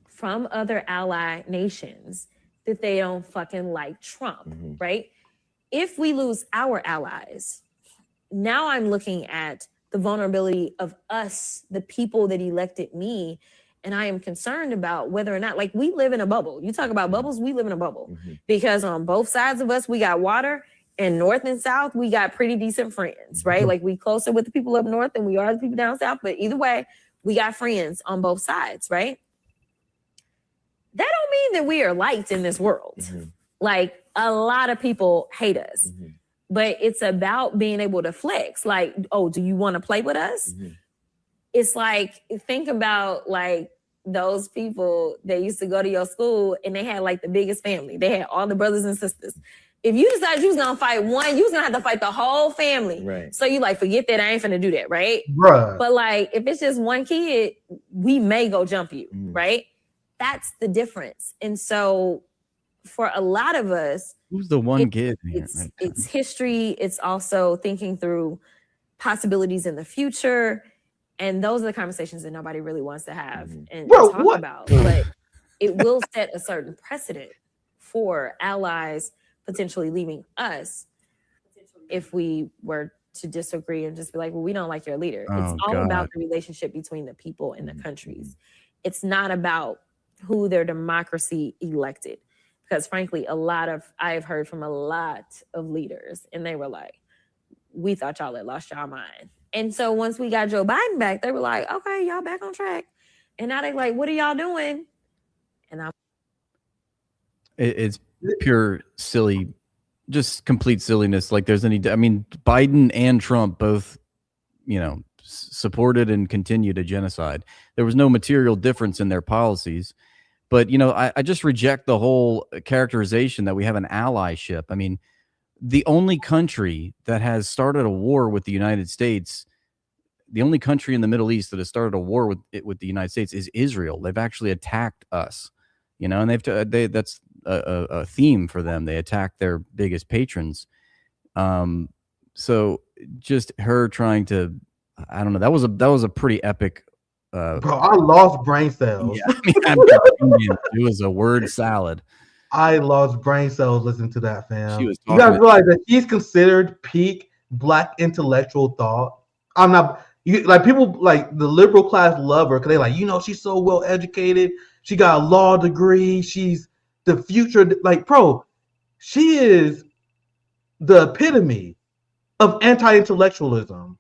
from other ally nations that they don't fucking like Trump, right? If we lose our allies, now I'm looking at the vulnerability of us, the people that elected me, and I am concerned about whether or not, like, we live in a bubble. You talk about bubbles, we live in a bubble because on both sides of us, we got water, and north and south, we got pretty decent friends, right? Like, we closer with the people up north than we are the people down south, but either way, we got friends on both sides, right? That don't mean that we are liked in this world. Like, a lot of people hate us. But it's about being able to flex. Like, oh, do you want to play with us? It's like, think about like those people that used to go to your school and they had like the biggest family. They had all the brothers and sisters. If you decided you was gonna fight one, you was gonna have to fight the whole family. Right. So you like, forget that, I ain't finna do that, right? Bruh. But like, if it's just one kid, we may go jump you, right? That's the difference. And so for a lot of us, who's the one kid? It's history. It's also thinking through possibilities in the future. And those are the conversations that nobody really wants to have and talk about. But it will set a certain precedent for allies potentially leaving us if we were to disagree and just be like, well, we don't like your leader. It's all about the relationship between the people and the countries. It's not about who their democracy elected. Because frankly, I've heard from a lot of leaders, and they were like, we thought y'all had lost y'all mind. And so once we got Joe Biden back, they were like, okay, y'all back on track. And now they're like, what are y'all doing? And it's pure silly, just complete silliness. Like there's Biden and Trump both, supported and continued a genocide. There was no material difference in their policies. But, I just reject the whole characterization that we have an allyship. I mean, the only country that has started a war with the United States, the only country in the Middle East that has started a war with the United States is Israel. They've actually attacked us, and that's a theme for them. They attack their biggest patrons. So just her trying to, I don't know. That was a pretty epic. Bro, I lost brain cells. Yeah, it was a word salad. I lost brain cells listening to that, fam. You guys realize that he's considered peak Black intellectual thought. I'm not people like the liberal class love her because they like, she's so well educated. She got a law degree. She's the future. Like, bro, she is the epitome of anti-intellectualism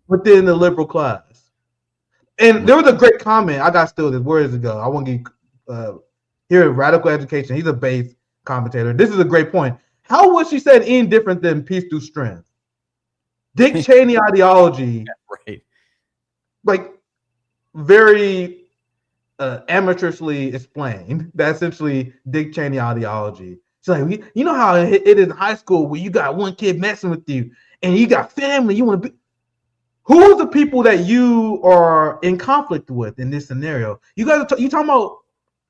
within the liberal class. And there was a great comment. I got still this. Where does it go? I want to get here at Radical Education. He's a base commentator. This is a great point. How was she said any different than peace through strength? Dick Cheney ideology, right? Like very amateurishly explained. That's essentially Dick Cheney ideology. It's like how it is in high school where you got one kid messing with you, and you got family. You want to be. Who are the people that you are in conflict with in this scenario? You guys are you talking about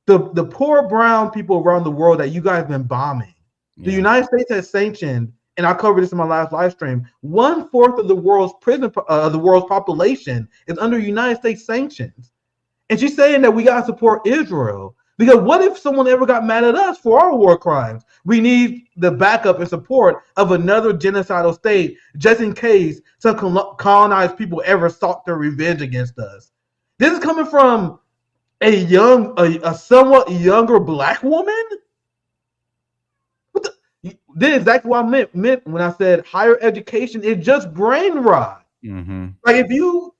the poor brown people around the world that you guys have been bombing. Yeah. The United States has sanctioned, and I covered this in my last live stream. 1/4 of the world's the world's population is under United States sanctions, and she's saying that we gotta support Israel. Because what if someone ever got mad at us for our war crimes? We need the backup and support of another genocidal state just in case some colonized people ever sought their revenge against us. This is coming from a somewhat younger Black woman? This is exactly what I meant when I said higher education is just brain rot. Like if you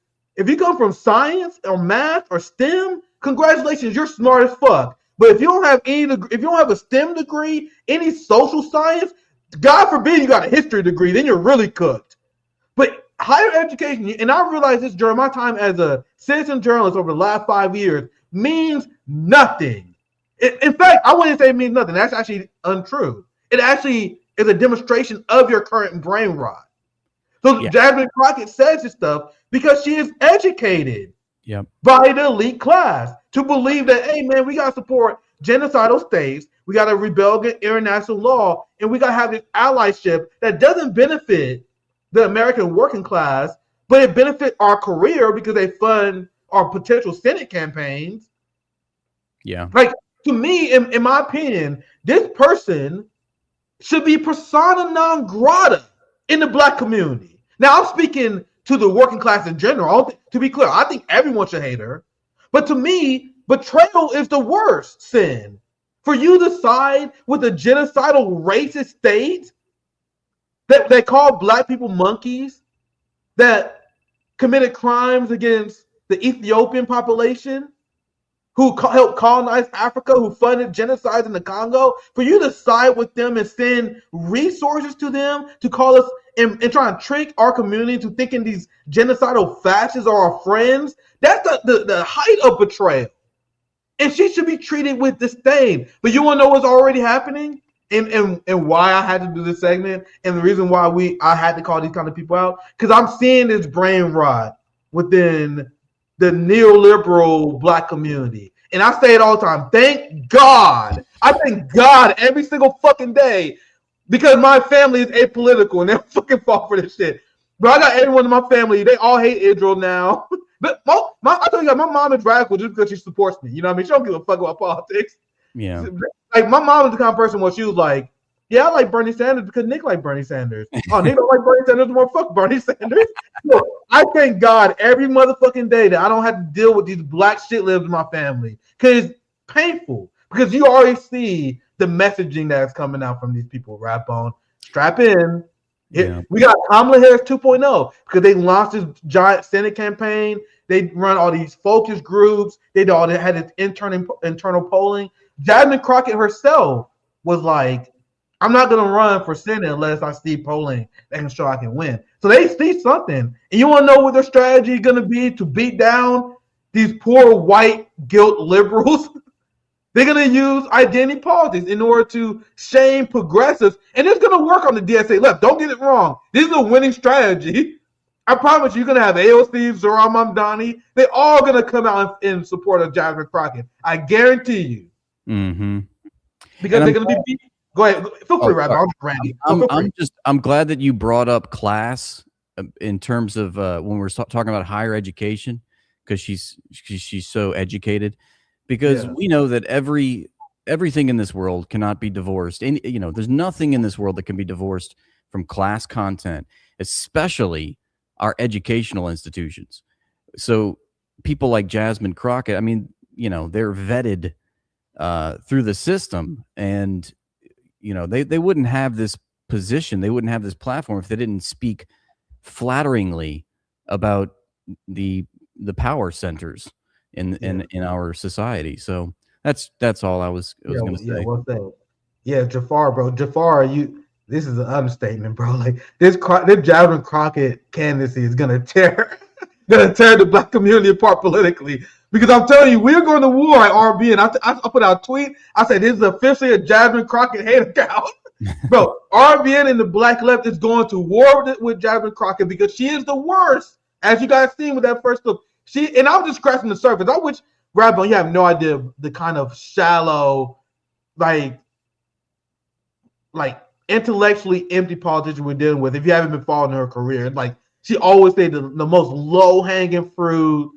come from science or math or STEM, congratulations, you're smart as fuck. But if you don't have a STEM degree, any social science, God forbid you got a history degree, then you're really cooked. But higher education, and I realized this during my time as a citizen journalist over the last 5 years, means nothing. In fact, I wouldn't say it means nothing. That's actually untrue. It actually is a demonstration of your current brain rot. So Jasmine Crocket says this stuff because she is educated by the elite class to believe that, hey, man, we got to support genocidal states. We got to rebel against international law. And we got to have this allyship that doesn't benefit the American working class, but it benefits our career because they fund our potential Senate campaigns. Yeah. Like, to me, in my opinion, this person should be persona non grata in the black community. Now, I'm speaking to the working class in general. To be clear, I think everyone should hate her. But to me, betrayal is the worst sin. For you to side with a genocidal racist state that they call black people monkeys, that committed crimes against the Ethiopian population, who helped colonize Africa, who funded genocides in the Congo, for you to side with them and send resources to them to call us and try and trick our community into thinking these genocidal fascists are our friends, that's the height of betrayal. And she should be treated with disdain. But you want to know what's already happening? And why I had to do this segment, and the reason why I had to call these kind of people out? Because I'm seeing this brain rot within the neoliberal black community. And I say it all the time. Thank God. I thank God every single fucking day, because my family is apolitical and they fucking fall for this shit. But I got everyone in my family, they all hate Israel now. But I tell you, my mom is radical just because she supports me. You know what I mean? She don't give a fuck about politics. Yeah. Like, my mom was the kind of person where she was like, yeah, I like Bernie Sanders because Nick like Bernie Sanders. Oh, Nick don't like Bernie Sanders more. Fuck Bernie Sanders. So I thank God every motherfucking day that I don't have to deal with these black shit libs in my family, because it's painful. Because you already see the messaging that's coming out from these people. Rathbone, strap in. Yeah. We got Kamala Harris 2.0 because they launched this giant Senate campaign. They run all these focus groups. They had this internal polling. Jasmine Crocket herself was like, I'm not going to run for Senate unless I see polling that can show I can win. So they see something. And you want to know what their strategy is going to be to beat down these poor white guilt liberals? They're going to use identity politics in order to shame progressives. And it's going to work on the DSA left. Don't get it wrong. This is a winning strategy. I promise you're going to have AOC, Zohran Mamdani. They're all going to come out in support of Jasmine Crocket. I guarantee you. Mm-hmm. Because they're going to be beat. Go ahead. Feel free, Randy. I'm glad that you brought up class in terms of when we're talking about higher education, because she's so educated. Because we know that everything in this world cannot be divorced. And there's nothing in this world that can be divorced from class content, especially our educational institutions. So people like Jasmine Crocket, I mean, they're vetted through the system, and they wouldn't have this position, they wouldn't have this platform if they didn't speak flatteringly about the power centers in our society. So that's all I was going to say. Yeah, Jafar, bro. Jafar, this is an understatement, bro. Like, this Jasmine Crocket candidacy is gonna tear the black community apart politically. Because I'm telling you, we're going to war at RB, and I put out a tweet. I said, this is officially a Jasmine Crocket hate account. Bro, RBN and the black left is going to war with Jasmine Crocket because she is the worst, as you guys seen with that first look. And I'm just scratching the surface. I wish, Rathbone, you have no idea the kind of shallow, like intellectually empty politician we're dealing with if you haven't been following her career. Like, she always stayed the most low-hanging fruit.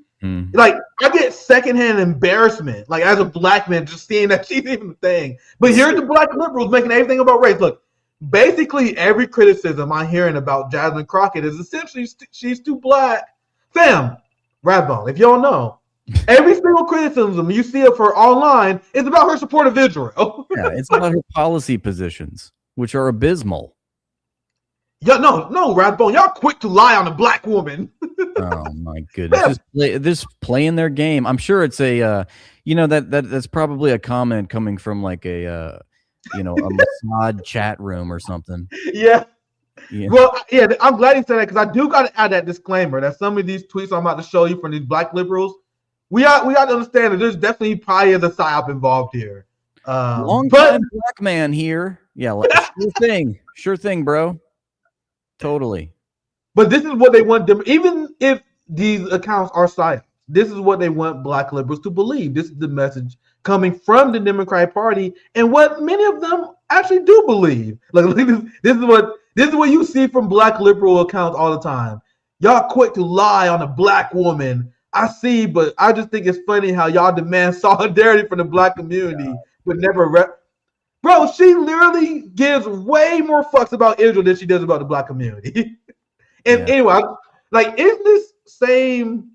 Like, I get secondhand embarrassment, like, as a black man, just seeing that she's even a thing. But here's the black liberals making everything about race. Look, basically every criticism I'm hearing about Jasmine Crocket is essentially she's too black. Fam, Rathbone, if you don't know, every single criticism you see of her online is about her support of Israel. Yeah, it's about her policy positions, which are abysmal. Yeah, no, Rathbone, y'all quick to lie on a black woman. Oh my goodness! This playing their game. I'm sure it's a, that's probably a comment coming from like a Mossad chat room or something. Yeah, Yeah. Well, yeah, I'm glad you said that because I do got to add that disclaimer that some of these tweets I'm about to show you from these black liberals, we got to understand that there's definitely probably a psyop involved here. Long But time black man here. Yeah, sure thing, bro. Totally. But this is what they want them, even if these accounts are psyops, this is what they want black liberals to believe. This is the message coming from the Democratic Party and what many of them actually do believe. Like this is what you see from black liberal accounts all the time. Y'all quick to lie on a black woman. I see, but I just think it's funny how y'all demand solidarity from the black community, but never Bro, she literally gives way more fucks about Israel than she does about the black community. And anyway, like, is this same,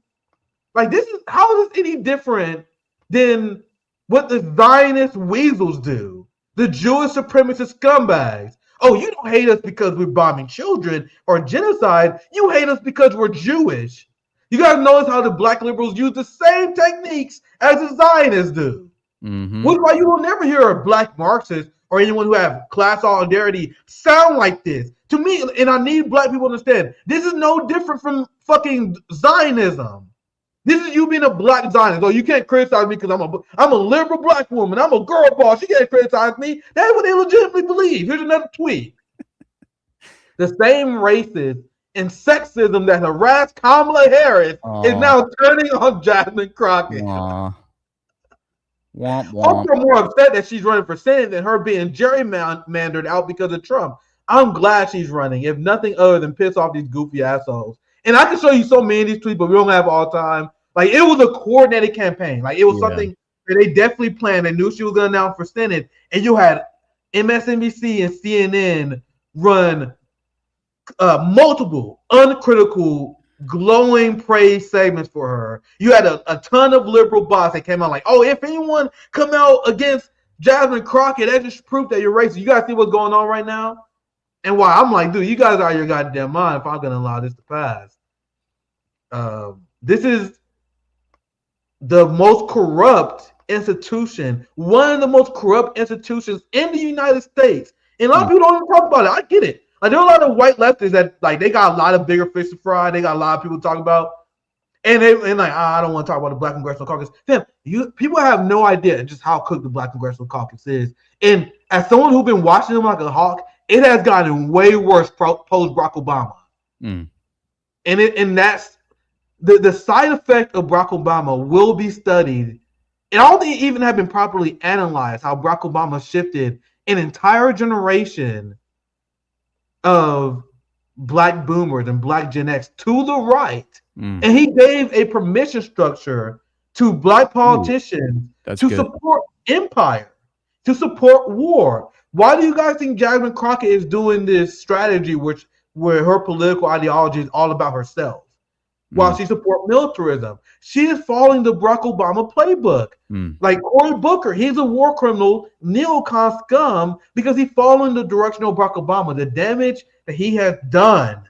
like, this is, how is this any different than what the Zionist weasels do? The Jewish supremacist scumbags. Oh, you don't hate us because we're bombing children or genocide. You hate us because we're Jewish. You guys notice how the black liberals use the same techniques as the Zionists do. Mm-hmm. Which is why you will never hear a black Marxist or anyone who have class solidarity sound like this. To me, and I need black people to understand, this is no different from fucking Zionism. This is you being a black Zionist. Oh, you can't criticize me because I'm a liberal black woman. I'm a girl boss. You can't criticize me. That's what they legitimately believe. Here's another tweet. The same racist and sexism that harassed Kamala Harris is now turning on Jasmine Crocket. Womp, womp. I'm more upset that she's running for Senate than her being gerrymandered out because of Trump. I'm glad she's running, if nothing other than piss off these goofy assholes. And I can show you so many of these tweets, but we don't have all time. Like, it was a coordinated campaign. Like, it was something that they definitely planned. They knew she was going to announce for Senate. And you had MSNBC and CNN run multiple uncritical, glowing praise segments for her. You had a ton of liberal bots that came out like, oh, if anyone come out against Jasmine Crocket, that's just proof that you're racist. You guys see what's going on right now? And why I'm like, dude, you guys are your goddamn mind if I'm going to allow this to pass. This is the most corrupt institution, one of the most corrupt institutions in the United States. And a lot of people don't even talk about it. I get it. Like, there are a lot of white leftists that, like, they got a lot of bigger fish to fry. They got a lot of people to talk about. And I don't want to talk about the Black Congressional Caucus. Damn, people have no idea just how cooked the Black Congressional Caucus is. And as someone who's been watching them like a hawk, it has gotten way worse post Barack Obama. And that's the side effect of Barack Obama will be studied. And I don't think it even have been properly analyzed how Barack Obama shifted an entire generation of black boomers and black Gen X to the right. And he gave a permission structure to black politicians to support empire, to support war. Why do you guys think Jasmine Crocket is doing this strategy where her political ideology is all about herself? While she supports militarism, she is following the Barack Obama playbook. Like Cory Booker, he's a war criminal, neocon scum, because he's following the direction of Barack Obama. The damage that he has done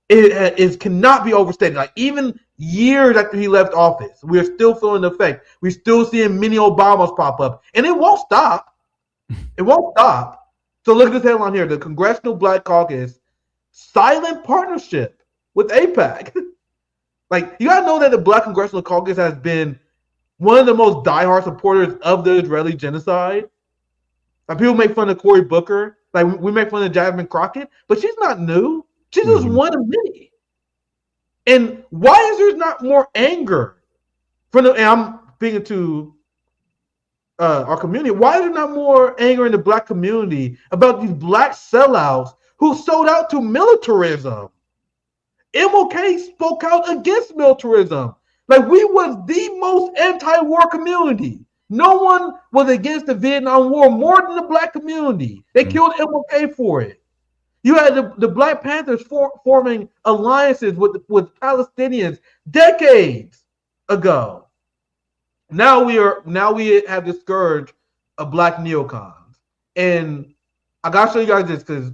it cannot be overstated. Like, even years after he left office, we are still feeling the effect. We're still seeing many Obamas pop up, and it won't stop. It won't stop. So look at this headline here: the Congressional Black Caucus silent partnership with AIPAC. Like, you gotta know that the Black Congressional Caucus has been one of the most diehard supporters of the Israeli genocide. Like, people make fun of Cory Booker, like we make fun of Jasmine Crocket, but she's not new. She's just one of many. And why is there not more anger from the? And I'm speaking to our community. Why is there not more anger in the black community about these black sellouts who sold out to militarism? MLK spoke out against militarism. Like, we was the most anti-war community. No one was against the Vietnam War more than the black community. They killed MLK for it. You had the Black Panthers forming alliances with Palestinians decades ago. Now we have this scourge of black neocons. And I gotta show you guys this because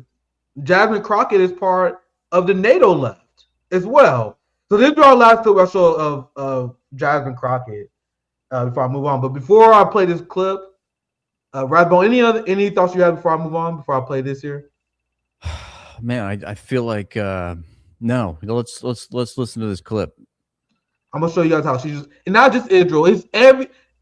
Jasmine Crocket is part of the NATO left as well. So this is our last clip I show of Jasmine Crocket before I move on. But before I play this clip, Rathbone, any thoughts you have before I move on? Before I play this here? Man, I feel like no. Let's listen to this clip. I'm gonna show you guys how she's, and not just Israel. It's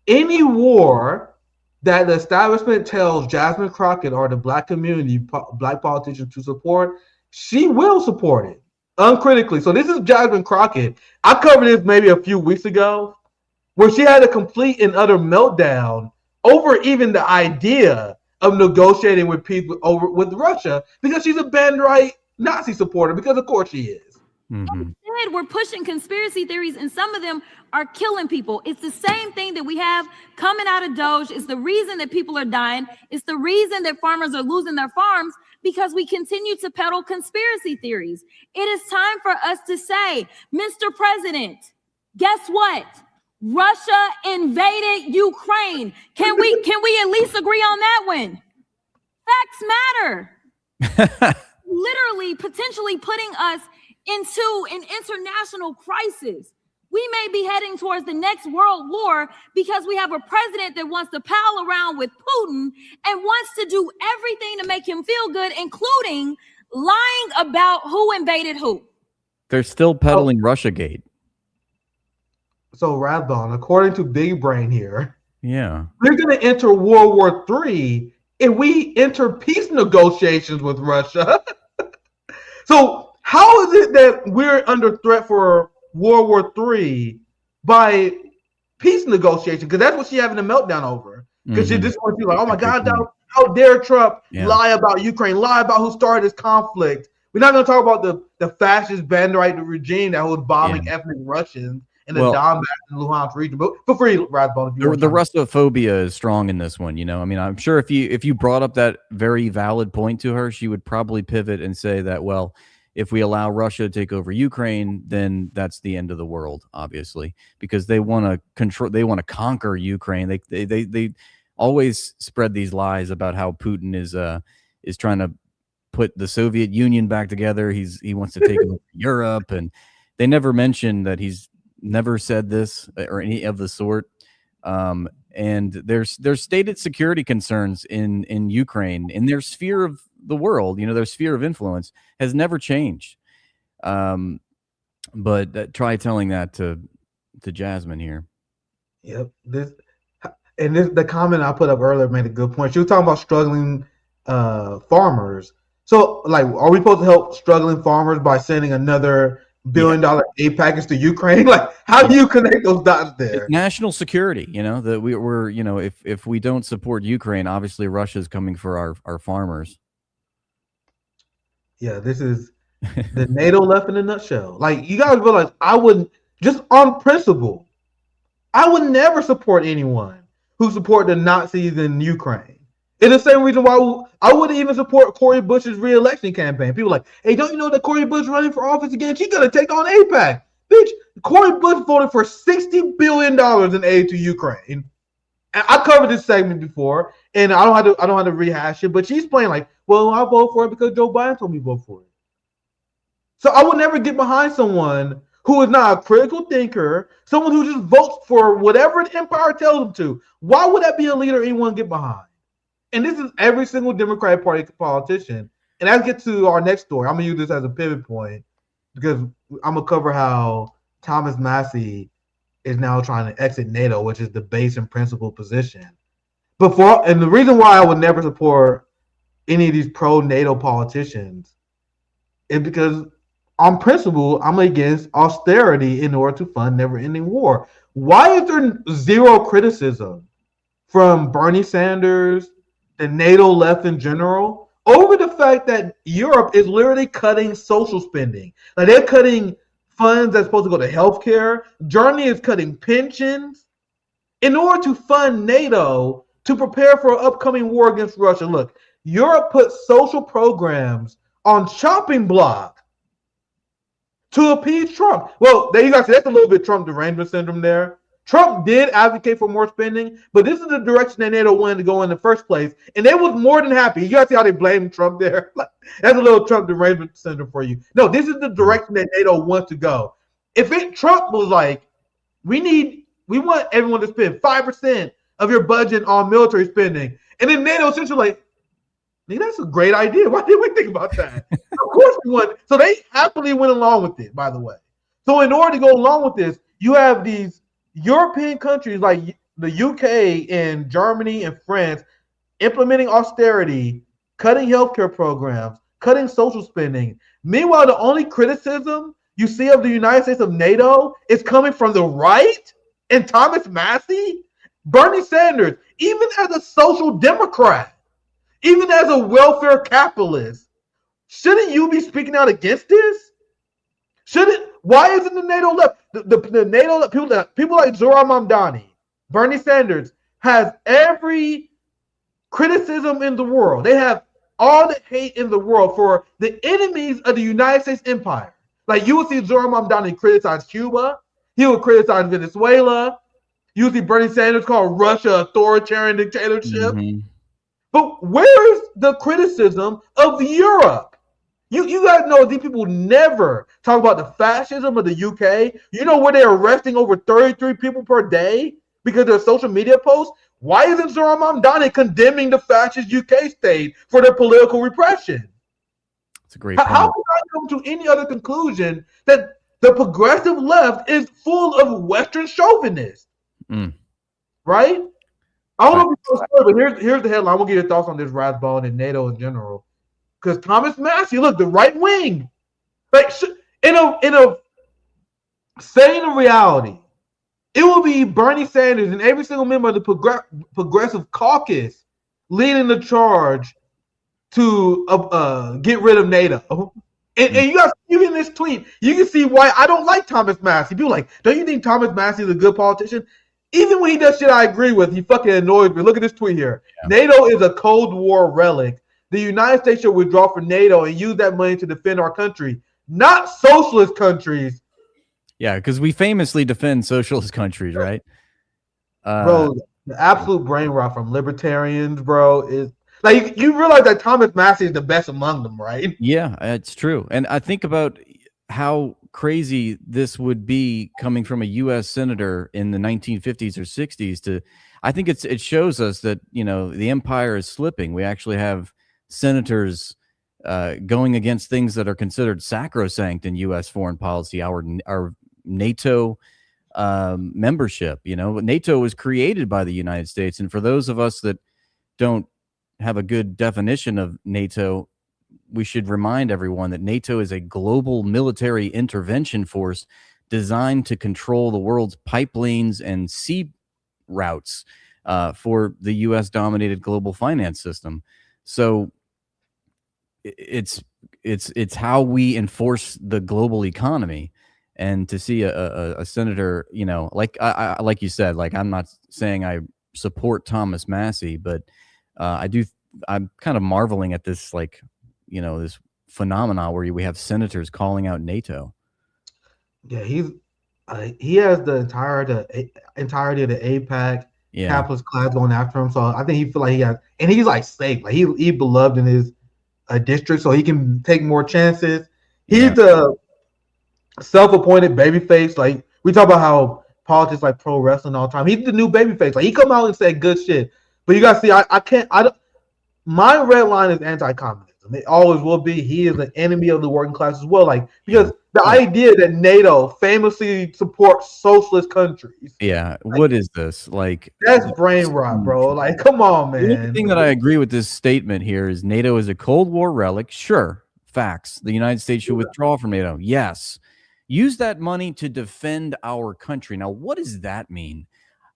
any war that the establishment tells Jasmine Crocket or the black community, black politicians to support. She will support it uncritically. So this is Jasmine Crocket. I covered this maybe a few weeks ago, where she had a complete and utter meltdown over even the idea of negotiating with people with Russia, because she's a band-right Nazi supporter, because of course she is. Mm-hmm. Instead, we're pushing conspiracy theories, and some of them are killing people. It's the same thing that we have coming out of Doge. It's the reason that people are dying. It's the reason that farmers are losing their farms, because we continue to peddle conspiracy theories. It is time for us to say, Mr. President, guess what? Russia invaded Ukraine. Can we at least agree on that one? Facts matter. Literally, potentially putting us into an international crisis. We may be heading towards the next world war because we have a president that wants to pal around with Putin and wants to do everything to make him feel good, including lying about who invaded who. They're still peddling Russiagate. So Rathbone, according to Big Brain here, Yeah, we're going to enter World War III if we enter peace negotiations with Russia. So how is it that we're under threat for World War III by peace negotiation? Because that's what she's having a meltdown over. Because she just wants to be like, oh my God, how dare Trump lie about Ukraine, lie about who started this conflict. We're not going to talk about the fascist band-right regime that was bombing ethnic Russians in the Donbass and Luhansk region. But feel free, Rathbone. The Russophobia is strong in this one. You know, I mean, I'm sure if you brought up that very valid point to her, she would probably pivot and say that, well, if we allow Russia to take over Ukraine, then that's the end of the world, obviously, because they want to control, they want to conquer Ukraine. They always spread these lies about how Putin is trying to put the Soviet Union back together. He wants to take over Europe, and they never mention that he's never said this or any of the sort. And there's stated security concerns in Ukraine, in their sphere of the world, you know, their sphere of influence has never changed. But try telling that to Jasmine here. Yep. The comment I put up earlier made a good point. She was talking about struggling farmers. So, like, are we supposed to help struggling farmers by sending another $1 billion aid package to Ukraine? Like, how do you connect those dots there? It's national security, you know, that we're you know, if we don't support Ukraine, obviously Russia's coming for our farmers. Yeah, this is the NATO left in a nutshell. Like, you guys realize I wouldn't, just on principle, I would never support anyone who support the Nazis in Ukraine. It's the same reason why I wouldn't even support Cori Bush's re-election campaign. People are like, hey, don't you know that Cori Bush running for office again? She's going to take on AIPAC. Bitch, Cori Bush voted for $60 billion in aid to Ukraine. And I covered this segment before, and I don't have to rehash it, but she's playing like, well, I'll vote for it because Joe Biden told me to vote for it. So I would never get behind someone who is not a critical thinker, someone who just votes for whatever the empire tells them to. Why would that be a leader anyone get behind? And this is every single Democratic Party politician. And as I get to our next story, I'm going to use this as a pivot point because I'm going to cover how Thomas Massie is now trying to exit NATO, which is the base and principal position. And the reason why I would never support any of these pro-NATO politicians is because on principle, I'm against austerity in order to fund never-ending war. Why is there zero criticism from Bernie Sanders, the NATO left in general, over the fact that Europe is literally cutting social spending? Like, they're cutting funds that's supposed to go to healthcare. Germany is cutting pensions in order to fund NATO to prepare for an upcoming war against Russia. Look, Europe put social programs on chopping block to appease Trump. Well, there you guys see, that's a little bit Trump derangement syndrome there. Trump did advocate for more spending, but this is the direction that NATO wanted to go in the first place, and they was more than happy. You guys see how they blame Trump there? That's a little Trump derangement syndrome for you. No, this is the direction that NATO wants to go. Trump was like, we want everyone to spend 5% of your budget on military spending, and then NATO essentially like, Nigga, that's a great idea. Why didn't we think about that? Of course we went. So they happily went along with it, by the way. So in order to go along with this, you have these European countries like the UK and Germany and France implementing austerity, cutting healthcare programs, cutting social spending. Meanwhile, the only criticism you see of the United States of NATO is coming from the right and Thomas Massie, Bernie Sanders, even as a social democrat, even as a welfare capitalist. Shouldn't you be speaking out against this? Why isn't the NATO left? The NATO people like Zohran Mamdani, Bernie Sanders has every criticism in the world. They have all the hate in the world for the enemies of the United States empire. Like you will see Zohran Mamdani criticize Cuba. He will criticize Venezuela. You will see Bernie Sanders call Russia authoritarian dictatorship. Mhm. But where is the criticism of Europe? You guys know these people never talk about the fascism of the UK. You know where they're arresting over 33 people per day because of their social media posts? Why isn't Zohran Mamdani condemning the fascist UK state for their political repression? That's a great point. How can I come to any other conclusion that the progressive left is full of Western chauvinists? Right? I don't know if you know, but here's the headline. I want to get your thoughts on this Rathbone and NATO in general. Because Thomas Massie, look, the right wing, like in a sane reality, it will be Bernie Sanders and every single member of the progressive caucus leading the charge to get rid of NATO. And you guys, even this tweet, you can see why I don't like Thomas Massie. People are like, don't you think Thomas Massie is a good politician? Even when he does shit I agree with, he fucking annoys me. Look at this tweet here. Yeah. NATO is a Cold War relic. The United States should withdraw from NATO and use that money to defend our country, not socialist countries. Yeah, because we famously defend socialist countries, right? Bro, the absolute brain rot from libertarians, bro, is like you realize that Thomas Massie is the best among them, right? Yeah, it's true. And I think about how crazy this would be coming from a U.S. senator in the 1950s or 60s. I think it shows us that the empire is slipping. We actually have senators going against things that are considered sacrosanct in U.S. foreign policy. Our NATO membership. NATO was created by the United States, and for those of us that don't have a good definition of NATO, we should remind everyone that NATO is a global military intervention force designed to control the world's pipelines and sea routes for the U.S.-dominated global finance system. So it's how we enforce the global economy. And to see a senator, like you said, like I'm not saying I support Thomas Massie, but I'm kind of marveling at this, this phenomena where we have senators calling out NATO. Yeah, he has the entirety of the APAC capitalist class going after him. So I think he feel like he has, and he's like safe, like he beloved in his district, so he can take more chances. He's the self-appointed babyface. Like we talk about how politics like pro wrestling all the time. He's the new babyface. Like he come out and say good shit. But you gotta see, I don't. My red line is anti-communism. It always will be. He is an enemy of the working class as well. Like because the idea that NATO famously supports socialist countries. Yeah, what is this? Like that's brain rot, bro. Like come on, man. The only thing that I agree with this statement here is NATO is a Cold War relic. Sure, facts. The United States should withdraw from NATO. Yes. Use that money to defend our country. Now, what does that mean?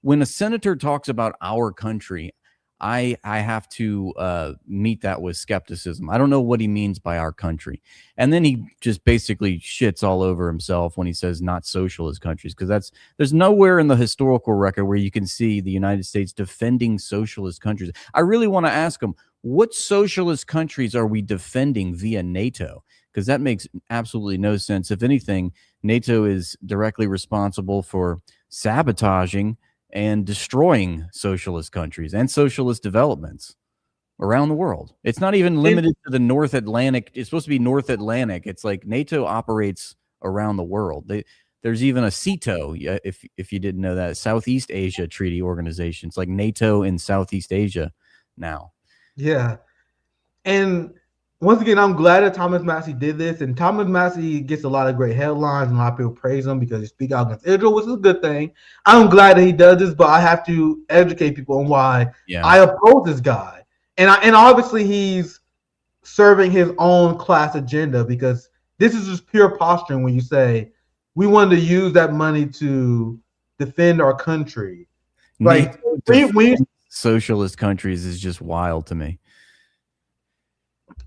When a senator talks about our country, I have to meet that with skepticism. I don't know what he means by our country. And then he just basically shits all over himself when he says not socialist countries, because there's nowhere in the historical record where you can see the United States defending socialist countries. I really want to ask him, what socialist countries are we defending via NATO? Because that makes absolutely no sense. If anything, NATO is directly responsible for sabotaging and destroying socialist countries and socialist developments around the world. It's not even limited to the North Atlantic. It's supposed to be North Atlantic. It's like NATO operates around the world. There's even a CETO, if you didn't know that, Southeast Asia Treaty Organization. It's like NATO in Southeast Asia now. Yeah. And once again, I'm glad that Thomas Massie did this. And Thomas Massie gets a lot of great headlines, and a lot of people praise him because he speaks out against Israel, which is a good thing. I'm glad that he does this, but I have to educate people on why I oppose this guy. And obviously he's serving his own class agenda, because this is just pure posturing when you say we wanted to use that money to defend our country. Like socialist countries is just wild to me.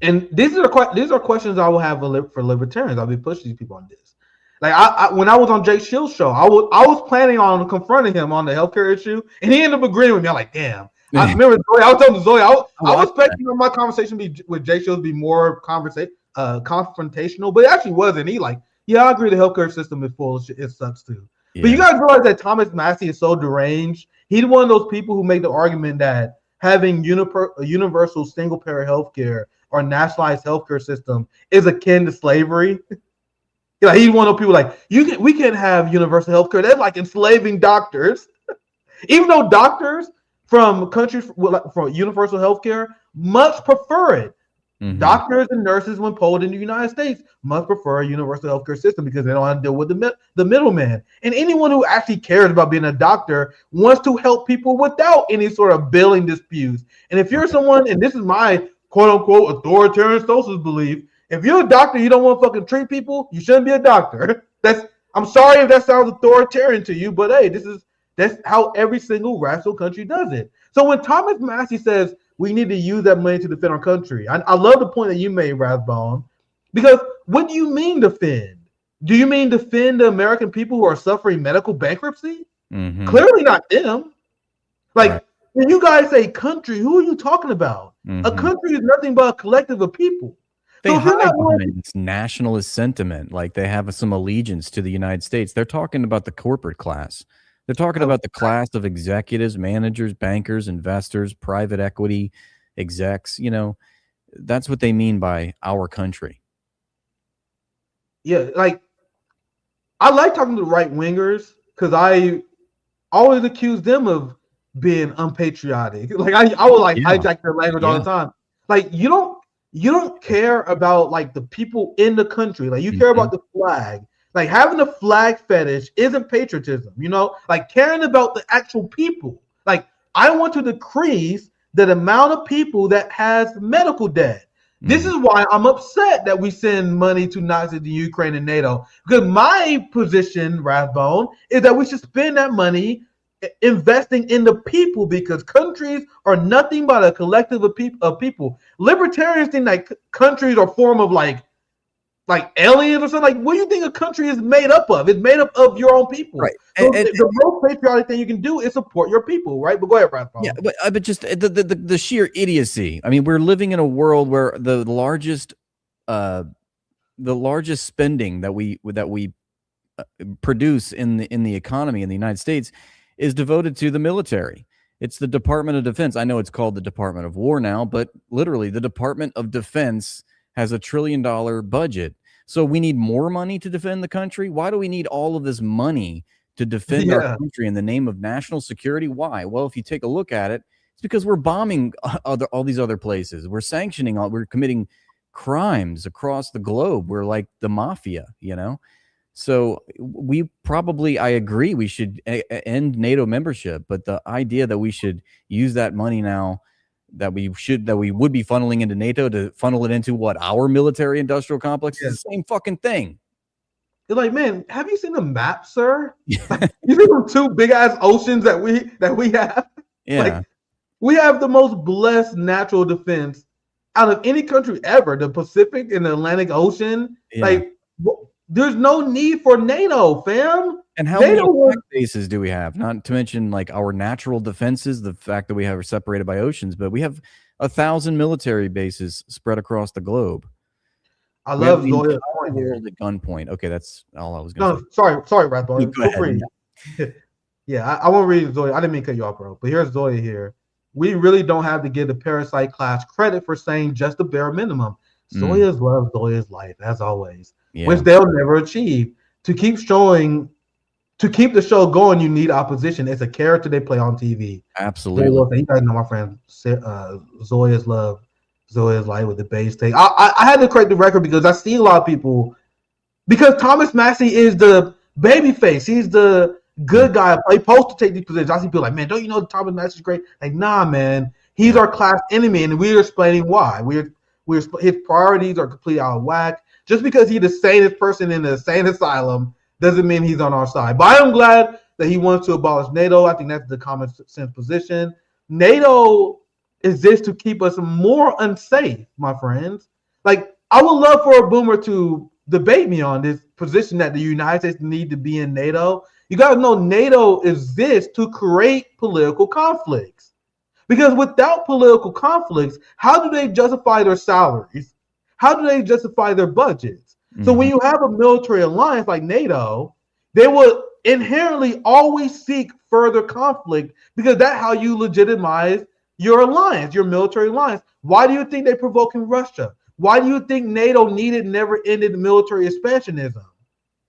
And these are questions I will have for libertarians. I'll be pushing these people on this. Like I when I was on Jake Shields' show, I was planning on confronting him on the healthcare issue, and he ended up agreeing with me. I'm like, damn. I remember Zoe. I was telling Zoe, I was expecting my conversation with Jake Shields be more confrontational, but it actually wasn't. He like, yeah, I agree. The healthcare system is full of shit. It sucks too. Yeah. But you guys realize that Thomas Massie is so deranged. He's one of those people who make the argument that having a universal single-payer healthcare or nationalized healthcare system is akin to slavery. Like he's one of those people like, we can't have universal healthcare. That's like enslaving doctors. Even though doctors from countries for universal healthcare much prefer it. Mm-hmm. Doctors and nurses, when polled in the United States, must prefer a universal healthcare system because they don't have to deal with the middleman. And anyone who actually cares about being a doctor wants to help people without any sort of billing disputes. And if you're someone, and this is my quote-unquote authoritarian socialist belief, if you're a doctor, you don't want to fucking treat people, you shouldn't be a doctor. I'm sorry if that sounds authoritarian to you, but hey, that's how every single rational country does it. So when Thomas Massie says we need to use that money to defend our country, I love the point that you made, Rathbone, because what do you mean defend? Do you mean defend the American people who are suffering medical bankruptcy? Mm-hmm. Clearly not them. Like, right. When you guys say country, who are you talking about? Mm-hmm. A country is nothing but a collective of people. They hide behind this nationalist sentiment, like they have some allegiance to the United States. They're talking about the corporate class. They're talking about the class of executives, managers, bankers, investors, private equity execs. You know, that's what they mean by our country. Yeah, like I like talking to the right wingers because I always accuse them of being unpatriotic. Like I would like hijack their language all the time. Like you don't care about like the people in the country. Like you care about the flag. Like having a flag fetish isn't patriotism, you know, like caring about the actual people. Like I want to decrease the amount of people that has medical debt. This is why I'm upset that we send money to Nazis, the Ukraine, and NATO. Because my position, Rathbone, is that we should spend that money investing in the people, because countries are nothing but a collective of people. Libertarians think like countries are form of like aliens or something. Like, what do you think a country is made up of? It's made up of your own people. Right. So the most patriotic thing you can do is support your people, right? But go ahead, Rathbone. Yeah, but just the sheer idiocy. I mean, we're living in a world where the largest spending that we produce in the economy in the United States is devoted to the military. It's the Department of Defense. I know it's called the Department of War now, but literally the Department of Defense has $1 trillion budget. So we need more money to defend the country. Why do we need all of this money to defend our country in the name of national security? Why? Well, if you take a look at it, it's because we're bombing all these other places. We're sanctioning, we're committing crimes across the globe. We're like the mafia, you know? So I agree, we should end NATO membership, but the idea that we should use that money now that we would be funneling into NATO to funnel it into our military industrial complex is the same fucking thing. You're like, man, have you seen the map, sir? You see them two big ass oceans that we have? Yeah. Like, we have the most blessed natural defense out of any country ever. The Pacific and the Atlantic Ocean. Yeah. Like, there's no need for NATO, fam. And how many attack bases do we have? Not to mention like our natural defenses, the fact that we are separated by oceans, but we have 1,000 military bases spread across the globe. I love the world at gunpoint. Okay, that's all I was going to say. Sorry, Rathbone. Yeah, I won't read Zoya. I didn't mean to cut you off, bro. But here's Zoya here. We really don't have to give the parasite class credit for saying just the bare minimum. Zoya's love, Zoya's life, as always. Which they'll never achieve. To keep the show going, you need opposition. It's a character they play on TV. Absolutely. You guys know my friend Zoya's love. Zoe is like with the base take. I had to correct the record because I see a lot of people, because Thomas Massie is the baby face. He's the good guy. He's supposed to take these positions. I see people like, man, don't you know Thomas Massie's great? Like, nah, man. He's our class enemy, and we're explaining why. His priorities are completely out of whack. Just because he's the sanest person in the sane asylum doesn't mean he's on our side. But I am glad that he wants to abolish NATO. I think that's the common sense position. NATO exists to keep us more unsafe, my friends. Like, I would love for a boomer to debate me on this position that the United States need to be in NATO. You got to know NATO exists to create political conflicts. Because without political conflicts, how do they justify their salaries? How do they justify their budgets? Mm-hmm. So when you have a military alliance like NATO, they will inherently always seek further conflict, because that's how you legitimize your alliance, your military alliance. Why do you think they're provoking Russia? Why do you think NATO needed never-ending military expansionism?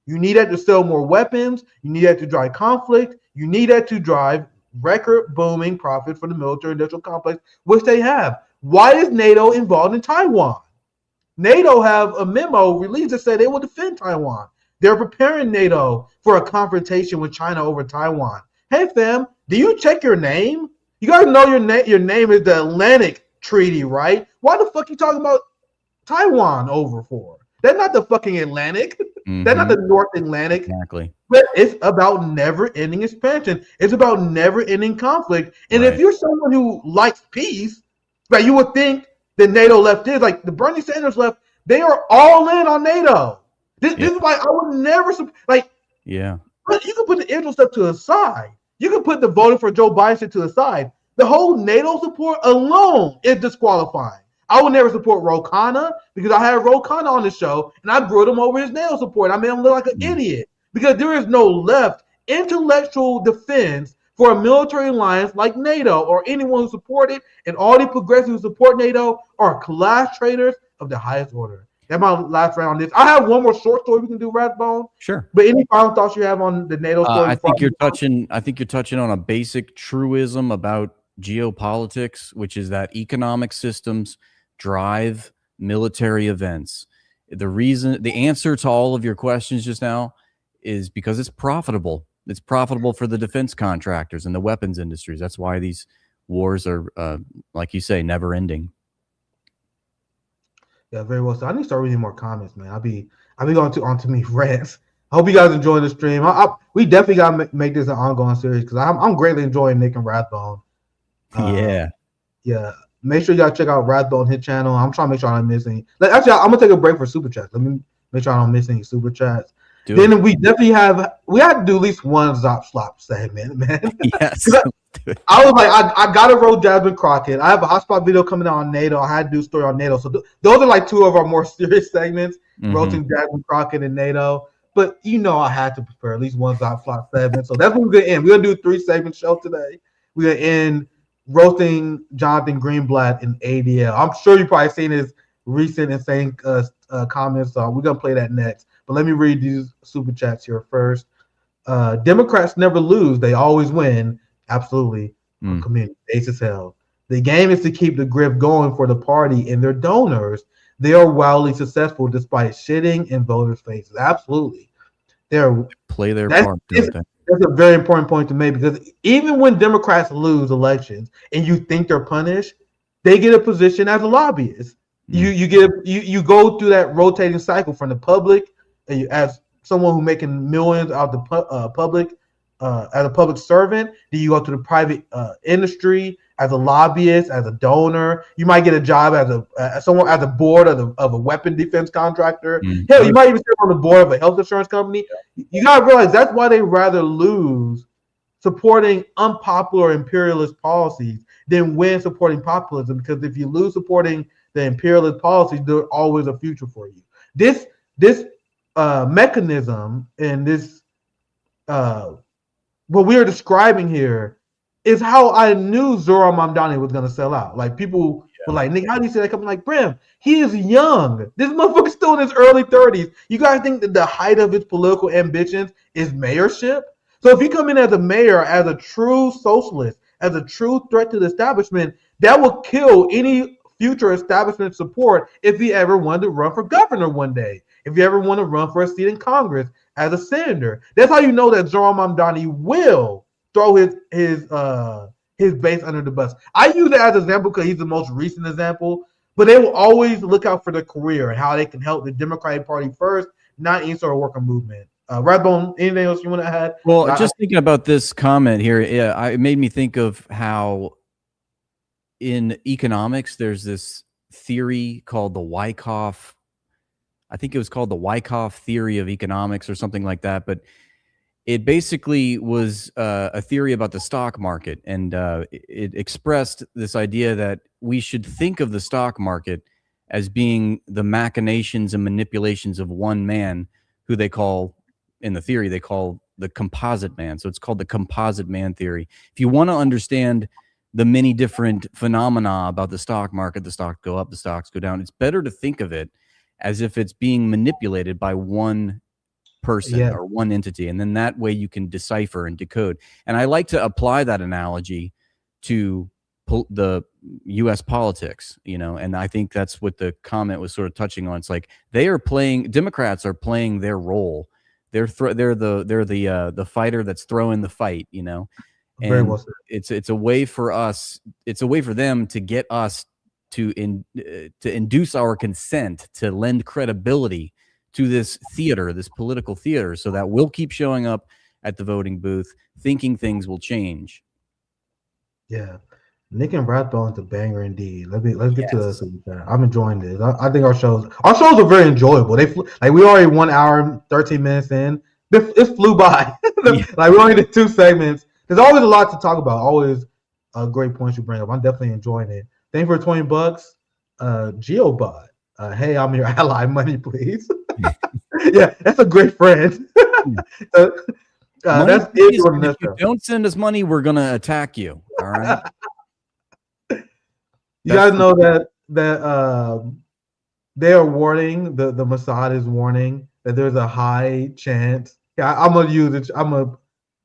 You need that to sell more weapons. You need that to drive conflict. You need that to drive record booming profit for the military industrial complex, which they have. Why is NATO involved in Taiwan? NATO have a memo released that said they will defend Taiwan. They're preparing NATO for a confrontation with China over Taiwan. Hey, fam, do you check your name? You guys know your name is the Atlantic Treaty, right? Why the fuck you talking about Taiwan over for? That's not the fucking Atlantic. Mm-hmm. That's not the North Atlantic. Exactly. But it's about never-ending expansion. It's about never-ending conflict. And if you're someone who likes peace, right, you would think the NATO left is like the Bernie Sanders left. They are all in on NATO. This is why I would never like. Yeah. But you can put the Israel stuff to the side. You can put the voting for Joe Biden shit to the side. The whole NATO support alone is disqualifying. I would never support Ro Khanna because I had Ro Khanna on the show and I grilled him over his NATO support. I made him look like an idiot because there is no left intellectual defense for a military alliance like NATO or anyone who support it, and all the progressives who support NATO are class traitors of the highest order. That's my last round on this. I have one more short story we can do, Rathbone. Sure. But any final thoughts you have on the NATO story? I think you're touching on a basic truism about geopolitics, which is that economic systems drive military events. The answer to all of your questions just now is because it's profitable. It's profitable for the defense contractors and the weapons industries. That's why these wars are, like you say, never ending. Yeah, very well. So I need to start reading more comments, man. I'll be going on too many rants. I hope you guys enjoy the stream. We definitely got to make this an ongoing series because I'm greatly enjoying Nick and Rathbone. Yeah. Make sure y'all check out Rathbone, his channel. I'm trying to make sure I don't miss any. Actually, I'm gonna take a break for super chats. Let me make sure I don't miss any super chats. Then we definitely have to do at least one Zop Slop segment, man. Yes. I was like, I gotta roll Jasmine Crocket. I have a hotspot video coming out on NATO. I had to do a story on NATO. So those are like two of our more serious segments, roasting Jasmine Crocket and NATO. But I had to prepare at least one Zop Slop segment. So that's what we're gonna end. We're gonna do a 3-segment show today. We're gonna end roasting Jonathan Greenblatt in ADL. I'm sure you've probably seen his recent insane comments. So we're gonna play that next. But let me read these super chats here first. Democrats never lose; they always win. Absolutely, community ace as hell. The game is to keep the grip going for the party and their donors. They are wildly successful despite shitting in voters' faces. Absolutely, play their part. That's a very important point to make because even when Democrats lose elections and you think they're punished, they get a position as a lobbyist. You go through that rotating cycle from the public as someone who's making millions out of the public as a public servant. Then you go to the private industry as a lobbyist, as a donor. You might get a job as someone at the board of a weapon defense contractor. Hell, you might even sit on the board of a health insurance company. You gotta realize that's why they rather lose supporting unpopular imperialist policies than win supporting populism. Because if you lose supporting the imperialist policies, there's always a future for you. This mechanism and this what we are describing here is how I knew Zohran Mamdani was gonna sell out. Like people were like, Nick, how do you say that? I'm like, Brim, he is young. This motherfucker's still in his early 30s. You guys think that the height of his political ambitions is mayorship? So if you come in as a mayor, as a true socialist, as a true threat to the establishment, that will kill any future establishment support if he ever wanted to run for governor one day, if he ever want to run for a seat in Congress as a senator. That's how you know that Zohran Mamdani will throw his base under the bus. I use it as an example because he's the most recent example, but they will always look out for their career and how they can help the Democratic Party first, not any sort of worker movement. Rathbone, anything else you want to add? Well, just thinking about this comment here, it made me think of how in economics there's this theory called the Wyckoff. I think it was called the Wyckoff theory of economics or something like that, but it basically was a theory about the stock market, and it expressed this idea that we should think of the stock market as being the machinations and manipulations of one man, who they call, in the theory, they call the composite man. So it's called the composite man theory. If you want to understand the many different phenomena about the stock market, the stocks go up, the stocks go down, it's better to think of it as if it's being manipulated by one person or one entity, and then that way you can decipher and decode. And I like to apply that analogy to the U.S. politics, and I think that's what the comment was sort of touching on. It's like Democrats are playing their role. They're the fighter that's throwing the fight, and very well said. It's a way for us. It's a way for them to get us to induce our consent, to lend credibility to this theater, this political theater, so that we'll keep showing up at the voting booth thinking things will change. Yeah. Nick and Rathbone's a banger indeed. Let's get to this. I'm enjoying this. I think our shows are very enjoyable. We already 1 hour and 13 minutes in. It flew by. We only did 2 segments. There's always a lot to talk about. Always great points you bring up. I'm definitely enjoying it. Thank you for $20. GeoBot. Hey, I'm your ally. Money, please. Yeah, that's a great friend. That's it. If you don't send us money, we're gonna attack you. All right. You guys know that they are warning, the Mossad is warning that there's a high chance. Yeah, I'm gonna use it. I'm gonna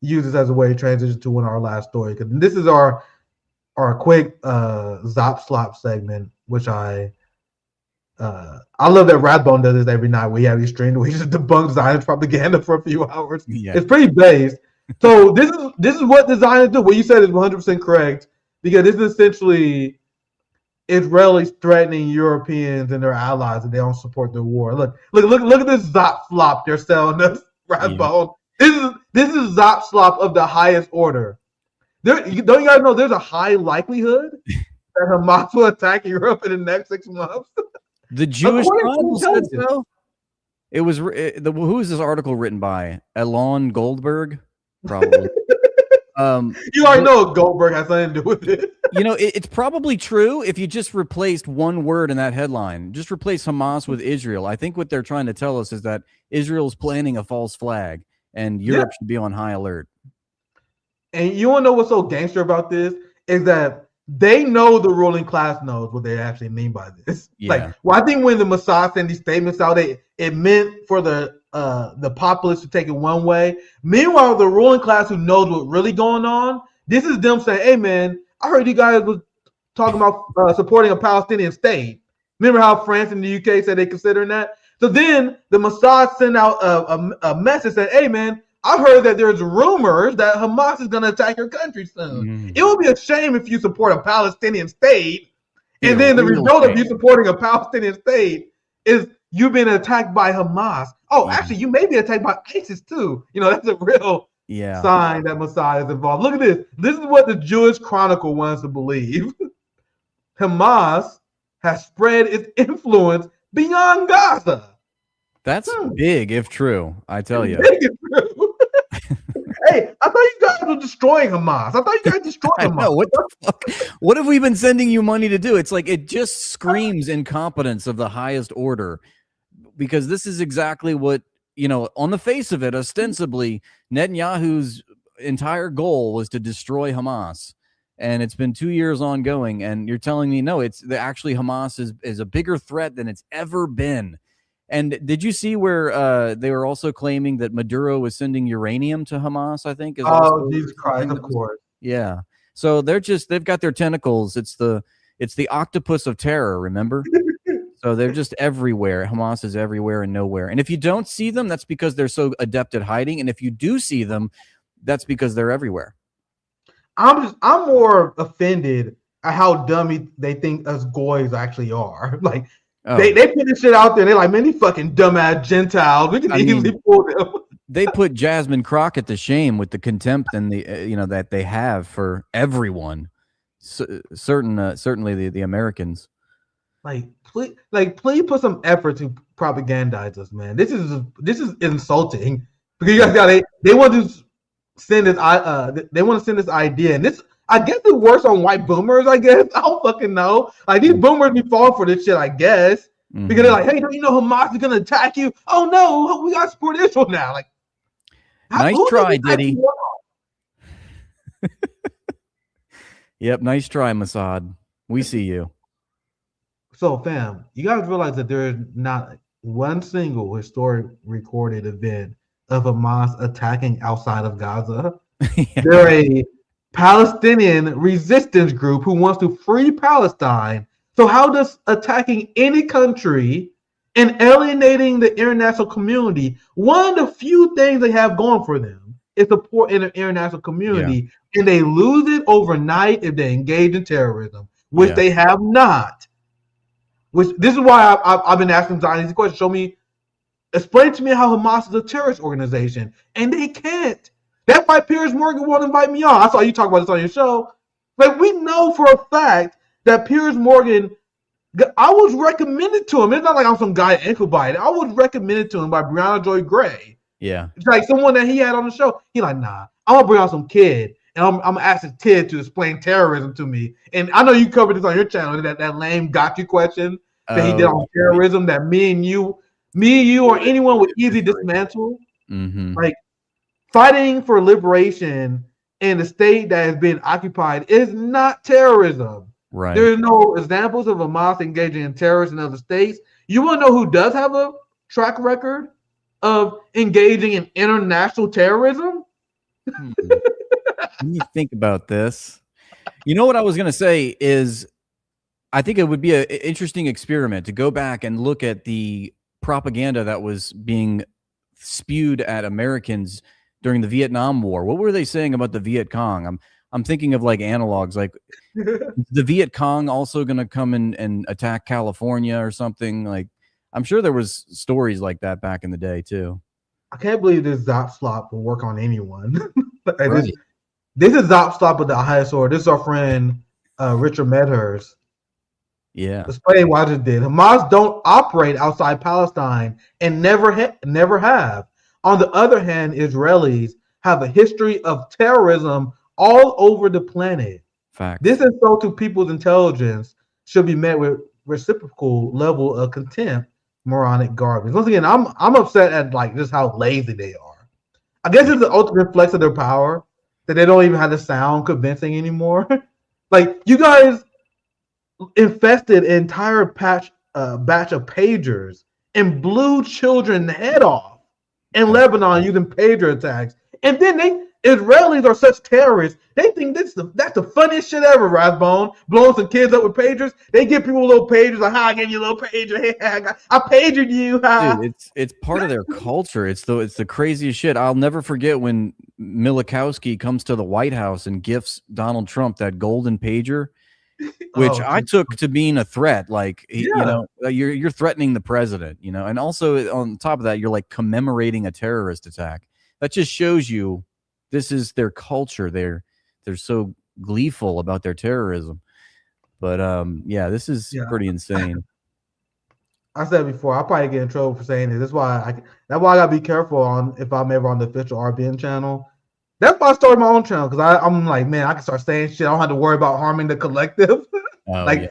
use this as a way to transition to one of our last story, because this is our quick Zop Slop segment, which I love that Rathbone does this every night. We have these streams where he just debunks Zionist propaganda for a few hours. Yeah. It's pretty based. So this is what the Zionists do. What you said is 100% correct, because this is essentially Israelis threatening Europeans and their allies that they don't support the war. Look at this Zop Slop they're selling us, Rathbone. Yeah. This is Zop Slop of the highest order. Don't you guys know there's a high likelihood that Hamas will attack Europe in the next 6 months? The Jewish Chronicle said so. It was who is this article written by? Elon Goldberg, probably. You already know Goldberg has something to do with it. It's probably true if you just replaced one word in that headline. Just replace Hamas with Israel. I think what they're trying to tell us is that Israel's planning a false flag, and Europe should be on high alert. And you want to know what's so gangster about this is that they know the ruling class knows what they actually mean by this. Yeah. I think when the Mossad sent these statements out, it meant for the populace to take it one way. Meanwhile, the ruling class who knows what's really going on, this is them saying, "Hey, man, I heard you guys was talking about supporting a Palestinian state. Remember how France and the UK said they considering that?" So then the Mossad sent out a message saying, "Hey, man, I heard that there's rumors that Hamas is going to attack your country soon. Mm-hmm. It would be a shame if you support a Palestinian state, and then the result of you supporting a Palestinian state is you being attacked by Hamas. Oh, actually, you may be attacked by ISIS too. That's a real sign that Mossad is involved. Look at this. This is what the Jewish Chronicle wants to believe. Hamas has spread its influence beyond Gaza. That's big, if true. I tell you. Big if true. Hey, I thought you guys were destroying Hamas. I thought you guys destroyed Hamas. Know, what the fuck? What have we been sending you money to do? It's like it just screams incompetence of the highest order, because this is exactly what, on the face of it, ostensibly, Netanyahu's entire goal was to destroy Hamas. And it's been 2 years ongoing. And you're telling me, no, actually Hamas is a bigger threat than it's ever been. And did you see where they were also claiming that Maduro was sending uranium to Hamas, I think? Oh, Jesus Christ, of course. Yeah. So they've got their tentacles. It's the It's the octopus of terror, remember? So they're just everywhere. Hamas is everywhere and nowhere. And if you don't see them, that's because they're so adept at hiding. And if you do see them, that's because they're everywhere. I'm more offended at how dummy they think us goys actually are. Like they put this shit out there. They're like, man, these fucking dumbass Gentiles. We can easily pull them. They put Jasmine Crocket to shame with the contempt and the that they have for everyone. Certainly the Americans. Like please put some effort to propagandize us, man. This is insulting because you guys they want to send this this idea, and this I guess it works on white boomers. I guess I don't fucking know. Like these boomers be falling for this shit. I guess because they're like, hey, don't you know Hamas is gonna attack you? Oh no, we got to support Israel now. Like, nice try, Diddy. Yep, nice try, Mossad. We see you. So, fam, you guys realize that there is not one single historic recorded event of Hamas attacking outside of Gaza. Yeah. They're a Palestinian resistance group who wants to free Palestine. So how does attacking any country and alienating the international community, one of the few things they have going for them is support in the international community, and they lose it overnight if they engage in terrorism, which they have not. Which this is why I've been asking Zion these questions. Explain to me how Hamas is a terrorist organization, and they can't. That's why Piers Morgan won't invite me on. I saw you talk about this on your show. Like we know for a fact that Piers Morgan, I was recommended to him. It's not like I'm some guy incubated. I was recommended to him by Brianna Joy Gray. Yeah, it's like someone that he had on the show. He like, nah, I'm gonna bring on some kid, and I'm gonna ask this kid to explain terrorism to me. And I know you covered this on your channel. That lame got you question that he did on terrorism. That me and you, or anyone would easily dismantle. Mm-hmm. Like fighting for liberation in a state that has been occupied is not terrorism. Right. There are no examples of Hamas engaging in terrorists in other states. You want to know who does have a track record of engaging in international terrorism? Let me think about this. You know what I was going to say is I think it would be an interesting experiment to go back and look at the propaganda that was being spewed at Americans during the Vietnam War. What were they saying about the Viet Cong? I'm thinking of like analogs, like the Viet Cong also going to come and attack California or something. Like I'm sure there was stories like that back in the day too. I can't believe this Zop Slop will work on anyone. Right. This is Zop Slop with the highest order. This is our friend Richard Medhurst. Yeah. Explain why this did. Hamas don't operate outside Palestine and never have. On the other hand, Israelis have a history of terrorism all over the planet. Fact. This insult to people's intelligence should be met with reciprocal level of contempt. Moronic garbage. Once again, I'm upset at like just how lazy they are. I guess it's the ultimate flex of their power that they don't even have to sound convincing anymore. Like you guys infested an entire batch of pagers and blew children's head off in Lebanon using pager attacks. And then Israelis are such terrorists. They think that's the funniest shit ever, Rathbone. Blowing some kids up with pagers. They give people little pagers like, "Hi, I gave you a little pager. Hey, I pagered you." Dude, it's part of their culture. It's the craziest shit. I'll never forget when Milikowski comes to the White House and gifts Donald Trump that golden pager, which I took to being a threat. Like you know, you're threatening the president. You know, and also on top of that, you're like commemorating a terrorist attack. That just shows you. This is their culture. They're so gleeful about their terrorism. But yeah, this is pretty insane. I said before, I'll probably get in trouble for saying this. That's why I gotta be careful on if I'm ever on the official RBN channel. That's why I started my own channel, because I'm like, man, I can start saying shit. I don't have to worry about harming the collective. I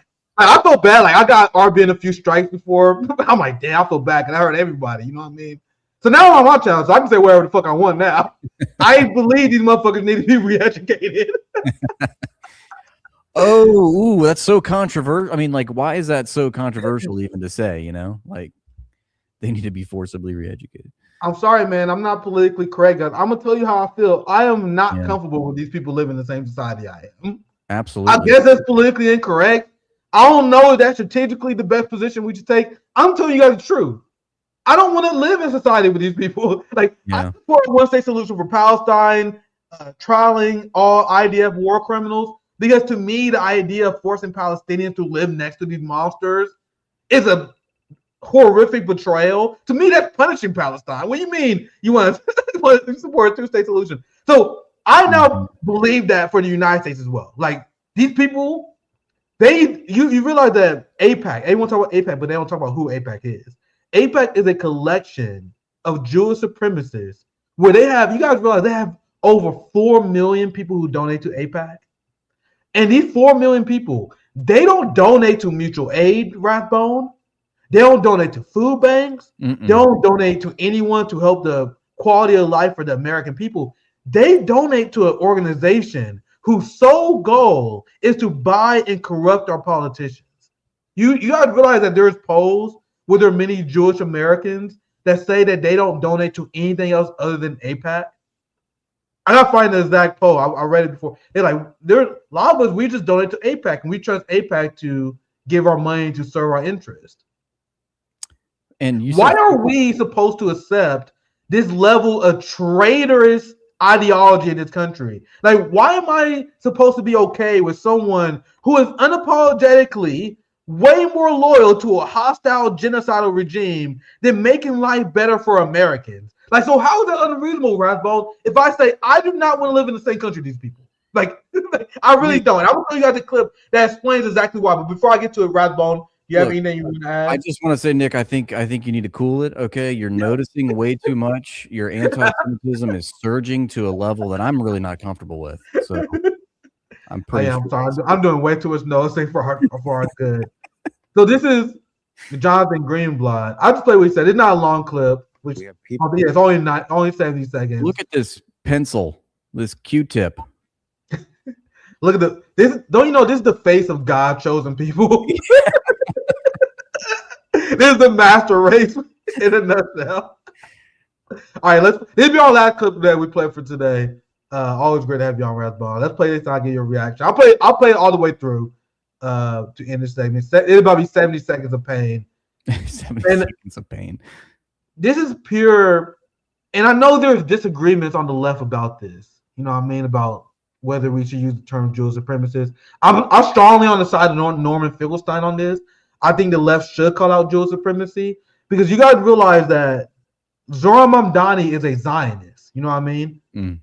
feel bad. Like I got RBN a few strikes before. I'm like, damn, I feel bad because I hurt everybody. You know what I mean? So now I'm on my channel, so I can say whatever the fuck I want now. I believe these motherfuckers need to be re-educated. That's so controversial. I mean, like, why is that so controversial even to say, you know? Like, they need to be forcibly re-educated. I'm sorry, man. I'm not politically correct. I'm going to tell you how I feel. I am not comfortable with these people living in the same society I am. Absolutely. I guess that's politically incorrect, I don't know if that's strategically the best position we should take. I'm telling you guys the truth. I don't want to live in society with these people. Like, I support one state solution for Palestine, trialing all IDF war criminals, because to me, the idea of forcing Palestinians to live next to these monsters is a horrific betrayal. To me, that's punishing Palestine. What do you mean you want to support a two-state solution? So I now believe that for the United States as well. Like, these people, you realize that AIPAC, everyone talk about AIPAC, but they don't talk about who AIPAC is. AIPAC is a collection of Jewish supremacists where they have, you guys realize they have over 4 million people who donate to AIPAC. And these 4 million people, they don't donate to mutual aid, Rathbone. They don't donate to food banks. They don't donate to anyone to help the quality of life for the American people. They donate to an organization whose sole goal is to buy and corrupt our politicians. You guys realize that there's polls where there are many Jewish Americans that say that they don't donate to anything else other than AIPAC. I gotta find the exact poll. I read it before. They're like, there a lot of us, we just donate to AIPAC and we trust AIPAC to give our money to serve our interest. And why are we supposed to accept this level of traitorous ideology in this country? Like, why am I supposed to be okay with someone who is unapologetically way more loyal to a hostile genocidal regime than making life better for Americans? Like, so how is that unreasonable, Rathbone, if I say I do not want to live in the same country as these people? Like, I really don't. I will show you guys a clip that explains exactly why. But before I get to it, Rathbone, you have anything you want to add? I just want to say, Nick, I think you need to cool it. Okay, you're noticing way too much. Your anti-Semitism is surging to a level that I'm really not comfortable with. So I'm pretty. I'm sorry. I'm doing way too much noticing for our good. So this is Jonathan Greenblatt. I'll just play what he said. It's not a long clip. Which it's only 70 seconds. Look at this pencil, this Q-tip. Look at this. Don't you know this is the face of God chosen people? This is the master race in a nutshell. All right, this be our last clip that we play for today. Always great to have you on Rathbone. Let's play this and I'll get your reaction. I'll play it all the way through to end this segment. It'll about be 70 seconds of pain. 70 seconds of pain. This is pure, and I know there's disagreements on the left about this. You know what I mean? About whether we should use the term Jewish supremacist. I'm strongly on the side of Norman Finkelstein on this. I think the left should call out Jewish supremacy because you guys realize that Zohran Mamdani is a Zionist. You know what I mean?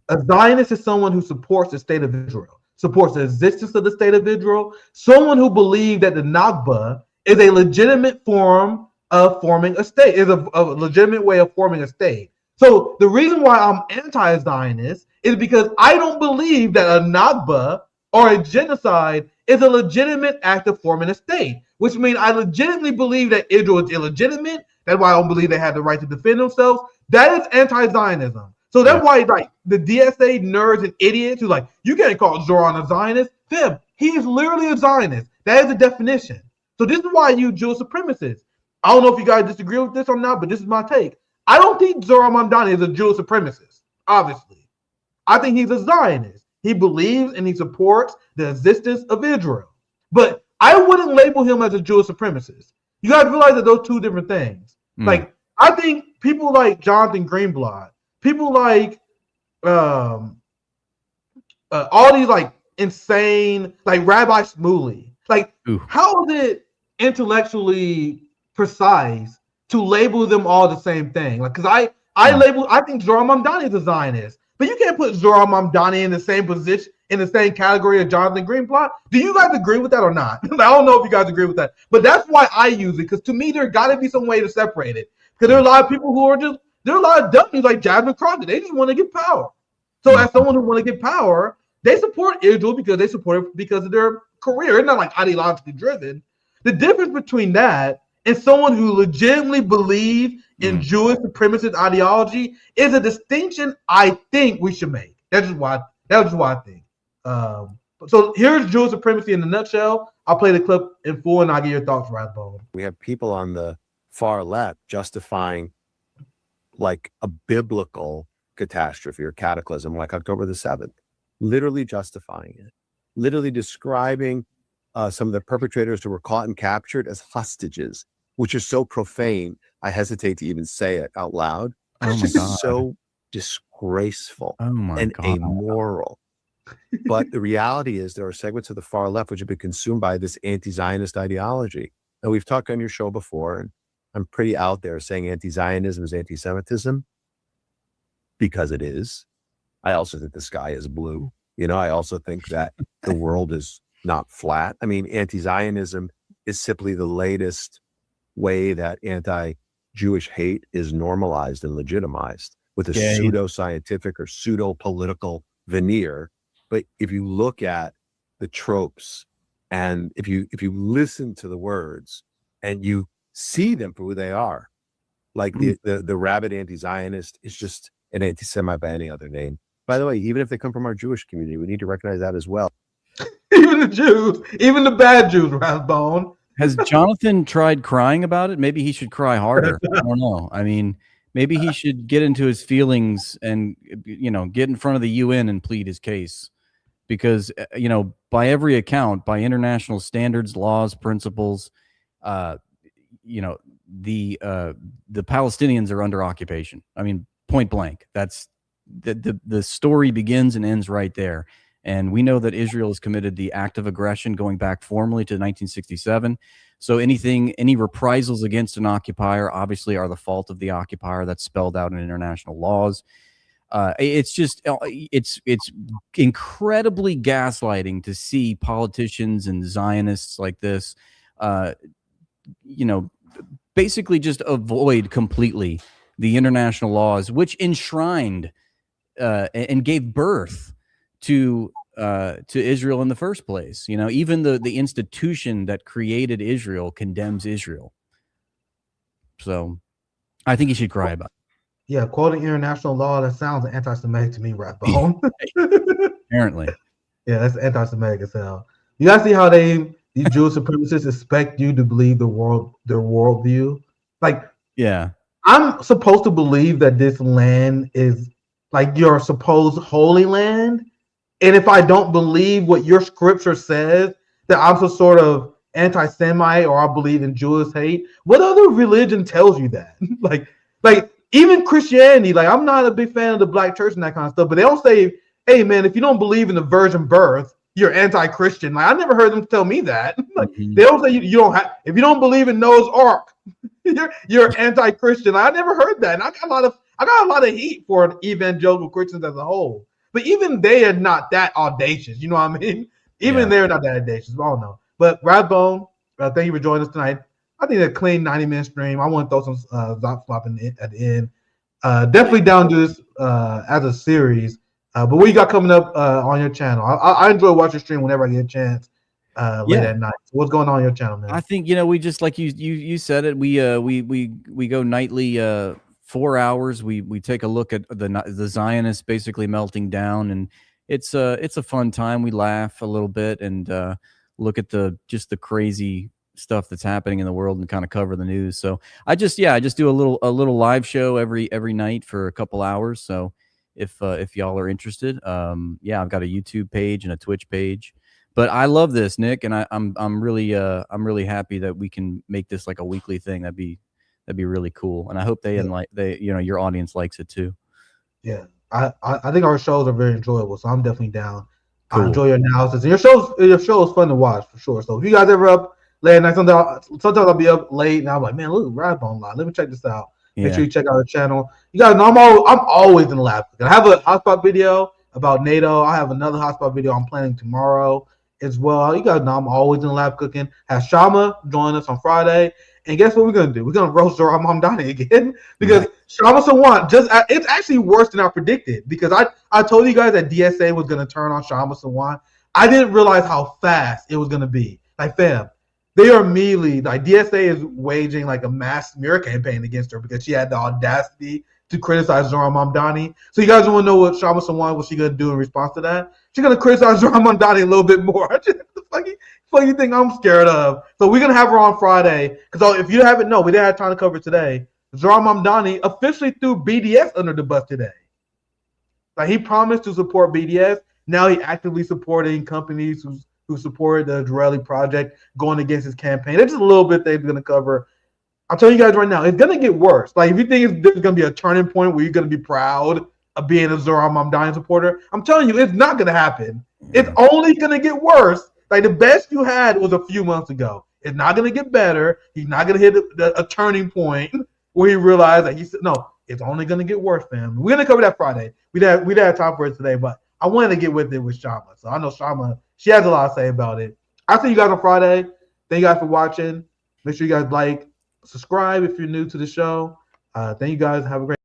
A Zionist is someone who supports the state of Israel, supports the existence of the state of Israel, someone who believes that the Nakba is a legitimate form of forming a state, is a legitimate way of forming a state. So the reason why I'm anti-Zionist is because I don't believe that a Nakba or a genocide is a legitimate act of forming a state, which means I legitimately believe that Israel is illegitimate. That's why I don't believe they have the right to defend themselves. That is anti-Zionism. So that's why, like, the DSA nerds and idiots who like, you can't call Zoran a Zionist. He is literally a Zionist. That is the definition. So this is why I use Jewish supremacists. I don't know if you guys disagree with this or not, but this is my take. I don't think Zohran Mamdani is a Jewish supremacist, obviously. I think he's a Zionist. He believes and he supports the existence of Israel. But I wouldn't label him as a Jewish supremacist. You guys realize that those two different things. Like, I think people like Jonathan Greenblatt, people like all these like insane, like Rabbi Shmuley, like how is it intellectually precise to label them all the same thing? Like, because I think Zohran Mamdani is a Zionist, but you can't put Zohran Mamdani in the same position, in the same category of Jonathan Greenblatt. Do you guys agree with that or not? I don't know if you guys agree with that, but that's why I use it, because to me there got to be some way to separate it, because there are a lot of people who are just, there are a lot of dummies like Jasmine Crocket. They just want to get power. So as someone who want to get power, they support Israel because they support it because of their career. It's not like ideologically driven. The difference between that and someone who legitimately believes in Jewish supremacist ideology is a distinction I think we should make. That's just why I think. So here's Jewish supremacy in a nutshell. I'll play the clip in full and I'll get your thoughts, Rathbone. We have people on the far left justifying like a biblical catastrophe or cataclysm like October the 7th, literally justifying it, literally describing some of the perpetrators who were caught and captured as hostages, which is so profane. I hesitate to even say it out loud. Oh It's my just God. so disgraceful Oh my and God. amoral. But the reality is there are segments of the far left which have been consumed by this anti-Zionist ideology. And we've talked on your show before, and I'm pretty out there saying anti-Zionism is anti-Semitism because it is. I also think the sky is blue. You know, I also think that the world is not flat. I mean, anti-Zionism is simply the latest way that anti-Jewish hate is normalized and legitimized with a pseudo-scientific or pseudo-political veneer. But if you look at the tropes and if you listen to the words and you see them for who they are, like the rabid anti-Zionist is just an anti-Semite by any other name. By the way, even if they come from our Jewish community, we need to recognize that as well. Even the Jews, even the bad Jews, Rathbone. Has Jonathan tried crying about it? Maybe he should cry harder. I don't know. I mean, maybe he should get into his feelings and, you know, get in front of the UN and plead his case. Because, you know, by every account, by international standards, laws, principles, you know, the Palestinians are under occupation. I mean, point blank. That's the story begins and ends right there. And we know that Israel has committed the act of aggression going back formally to 1967. So any reprisals against an occupier obviously are the fault of the occupier. That's spelled out in international laws. It's just it's incredibly gaslighting to see politicians and Zionists like this, you know, basically just avoid completely the international laws which enshrined and gave birth to Israel in the first place. You know, even the institution that created Israel condemns Israel. So I think you should cry about it. Yeah, quoting international law, that sounds anti-Semitic to me, Rathbone. Apparently. Yeah, that's anti-Semitic as hell. You guys see how these Jewish supremacists expect you to believe their worldview? Like, yeah, I'm supposed to believe that this land is like your supposed holy land, and if I don't believe what your scripture says, that I'm some sort of anti-Semite or I believe in Jewish hate. What other religion tells you that? like even Christianity, like I'm not a big fan of the black church and that kind of stuff, but they don't say, hey man, if you don't believe in the virgin birth, you're anti-Christian. Like I never heard them tell me that. Like they don't say you don't have, if you don't believe in Noah's Ark, you're anti-Christian. Like, I never heard that. And I got a lot of heat for evangelical Christians as a whole. But even they are not that audacious. You know what I mean? Even they're not that audacious. I don't know. But Rathbone, thank you for joining us tonight. I think a clean 90-minute stream. I want to throw some Zop Flop at the end. Definitely down to this as a series. But what you got coming up on your channel? I enjoy watching stream whenever I get a chance late at night. So what's going on your channel, man? I think, you know, we just like you said it. We go nightly 4 hours. We take a look at the Zionists basically melting down, and it's a fun time. We laugh a little bit and look at the crazy stuff that's happening in the world and kind of cover the news. So I just do a little live show every night for a couple hours. So if y'all are interested, I've got a YouTube page and a Twitch page. But I love this, Nick, and I'm really happy that we can make this like a weekly thing. That'd be really cool, and I hope your audience likes it too. Yeah, I think our shows are very enjoyable, so I'm definitely down. Cool. I enjoy your analysis, and your show is fun to watch for sure. So if you guys ever up late at night, sometimes I'll be up late, and I'm like, man, look, Rathbone live. Let me check this out. Make sure you check out our channel. You guys know I'm always in the lab. I have a hotspot video about NATO. I have another hotspot video I'm planning tomorrow as well. You guys know I'm always in the lab cooking. Have Shama join us on Friday. And guess what we're going to do? We're going to roast Zohar Mamdani again because Shama Sawan, it's actually worse than I predicted, because I told you guys that DSA was going to turn on Shama Sawan. I didn't realize how fast it was going to be. Like, fam, they are immediately, like, DSA is waging like a mass smear campaign against her because she had the audacity to criticize Zohar Mamdani. So you guys want to know what Shama Sawan, what's she going to do in response to that? She's going to criticize Zohar Mamdani a little bit more. The funny thing I'm scared of. So we're going to have her on Friday, because if you haven't known, we didn't have time to cover it today. Zohar Mamdani officially threw BDS under the bus today. Like, he promised to support BDS. Now he actively supporting companies who's who supported the Israeli project going against his campaign. There's just a little bit they're going to cover. I'm telling you guys right now, it's going to get worse. Like, if you think there's going to be a turning point where you're going to be proud of being a Zohar Mamdani supporter, I'm telling you, it's not going to happen. It's only going to get worse. Like, the best you had was a few months ago. It's not going to get better. He's not going to hit a turning point where he realized that he said, no, it's only going to get worse, fam. We're going to cover that Friday. We didn't have time for it today, but I wanted to get with it with Shama. So I know Shama, she has a lot to say about it. I'll see you guys on Friday. Thank you guys for watching. Make sure you guys like, subscribe if you're new to the show. Thank you guys. Have a great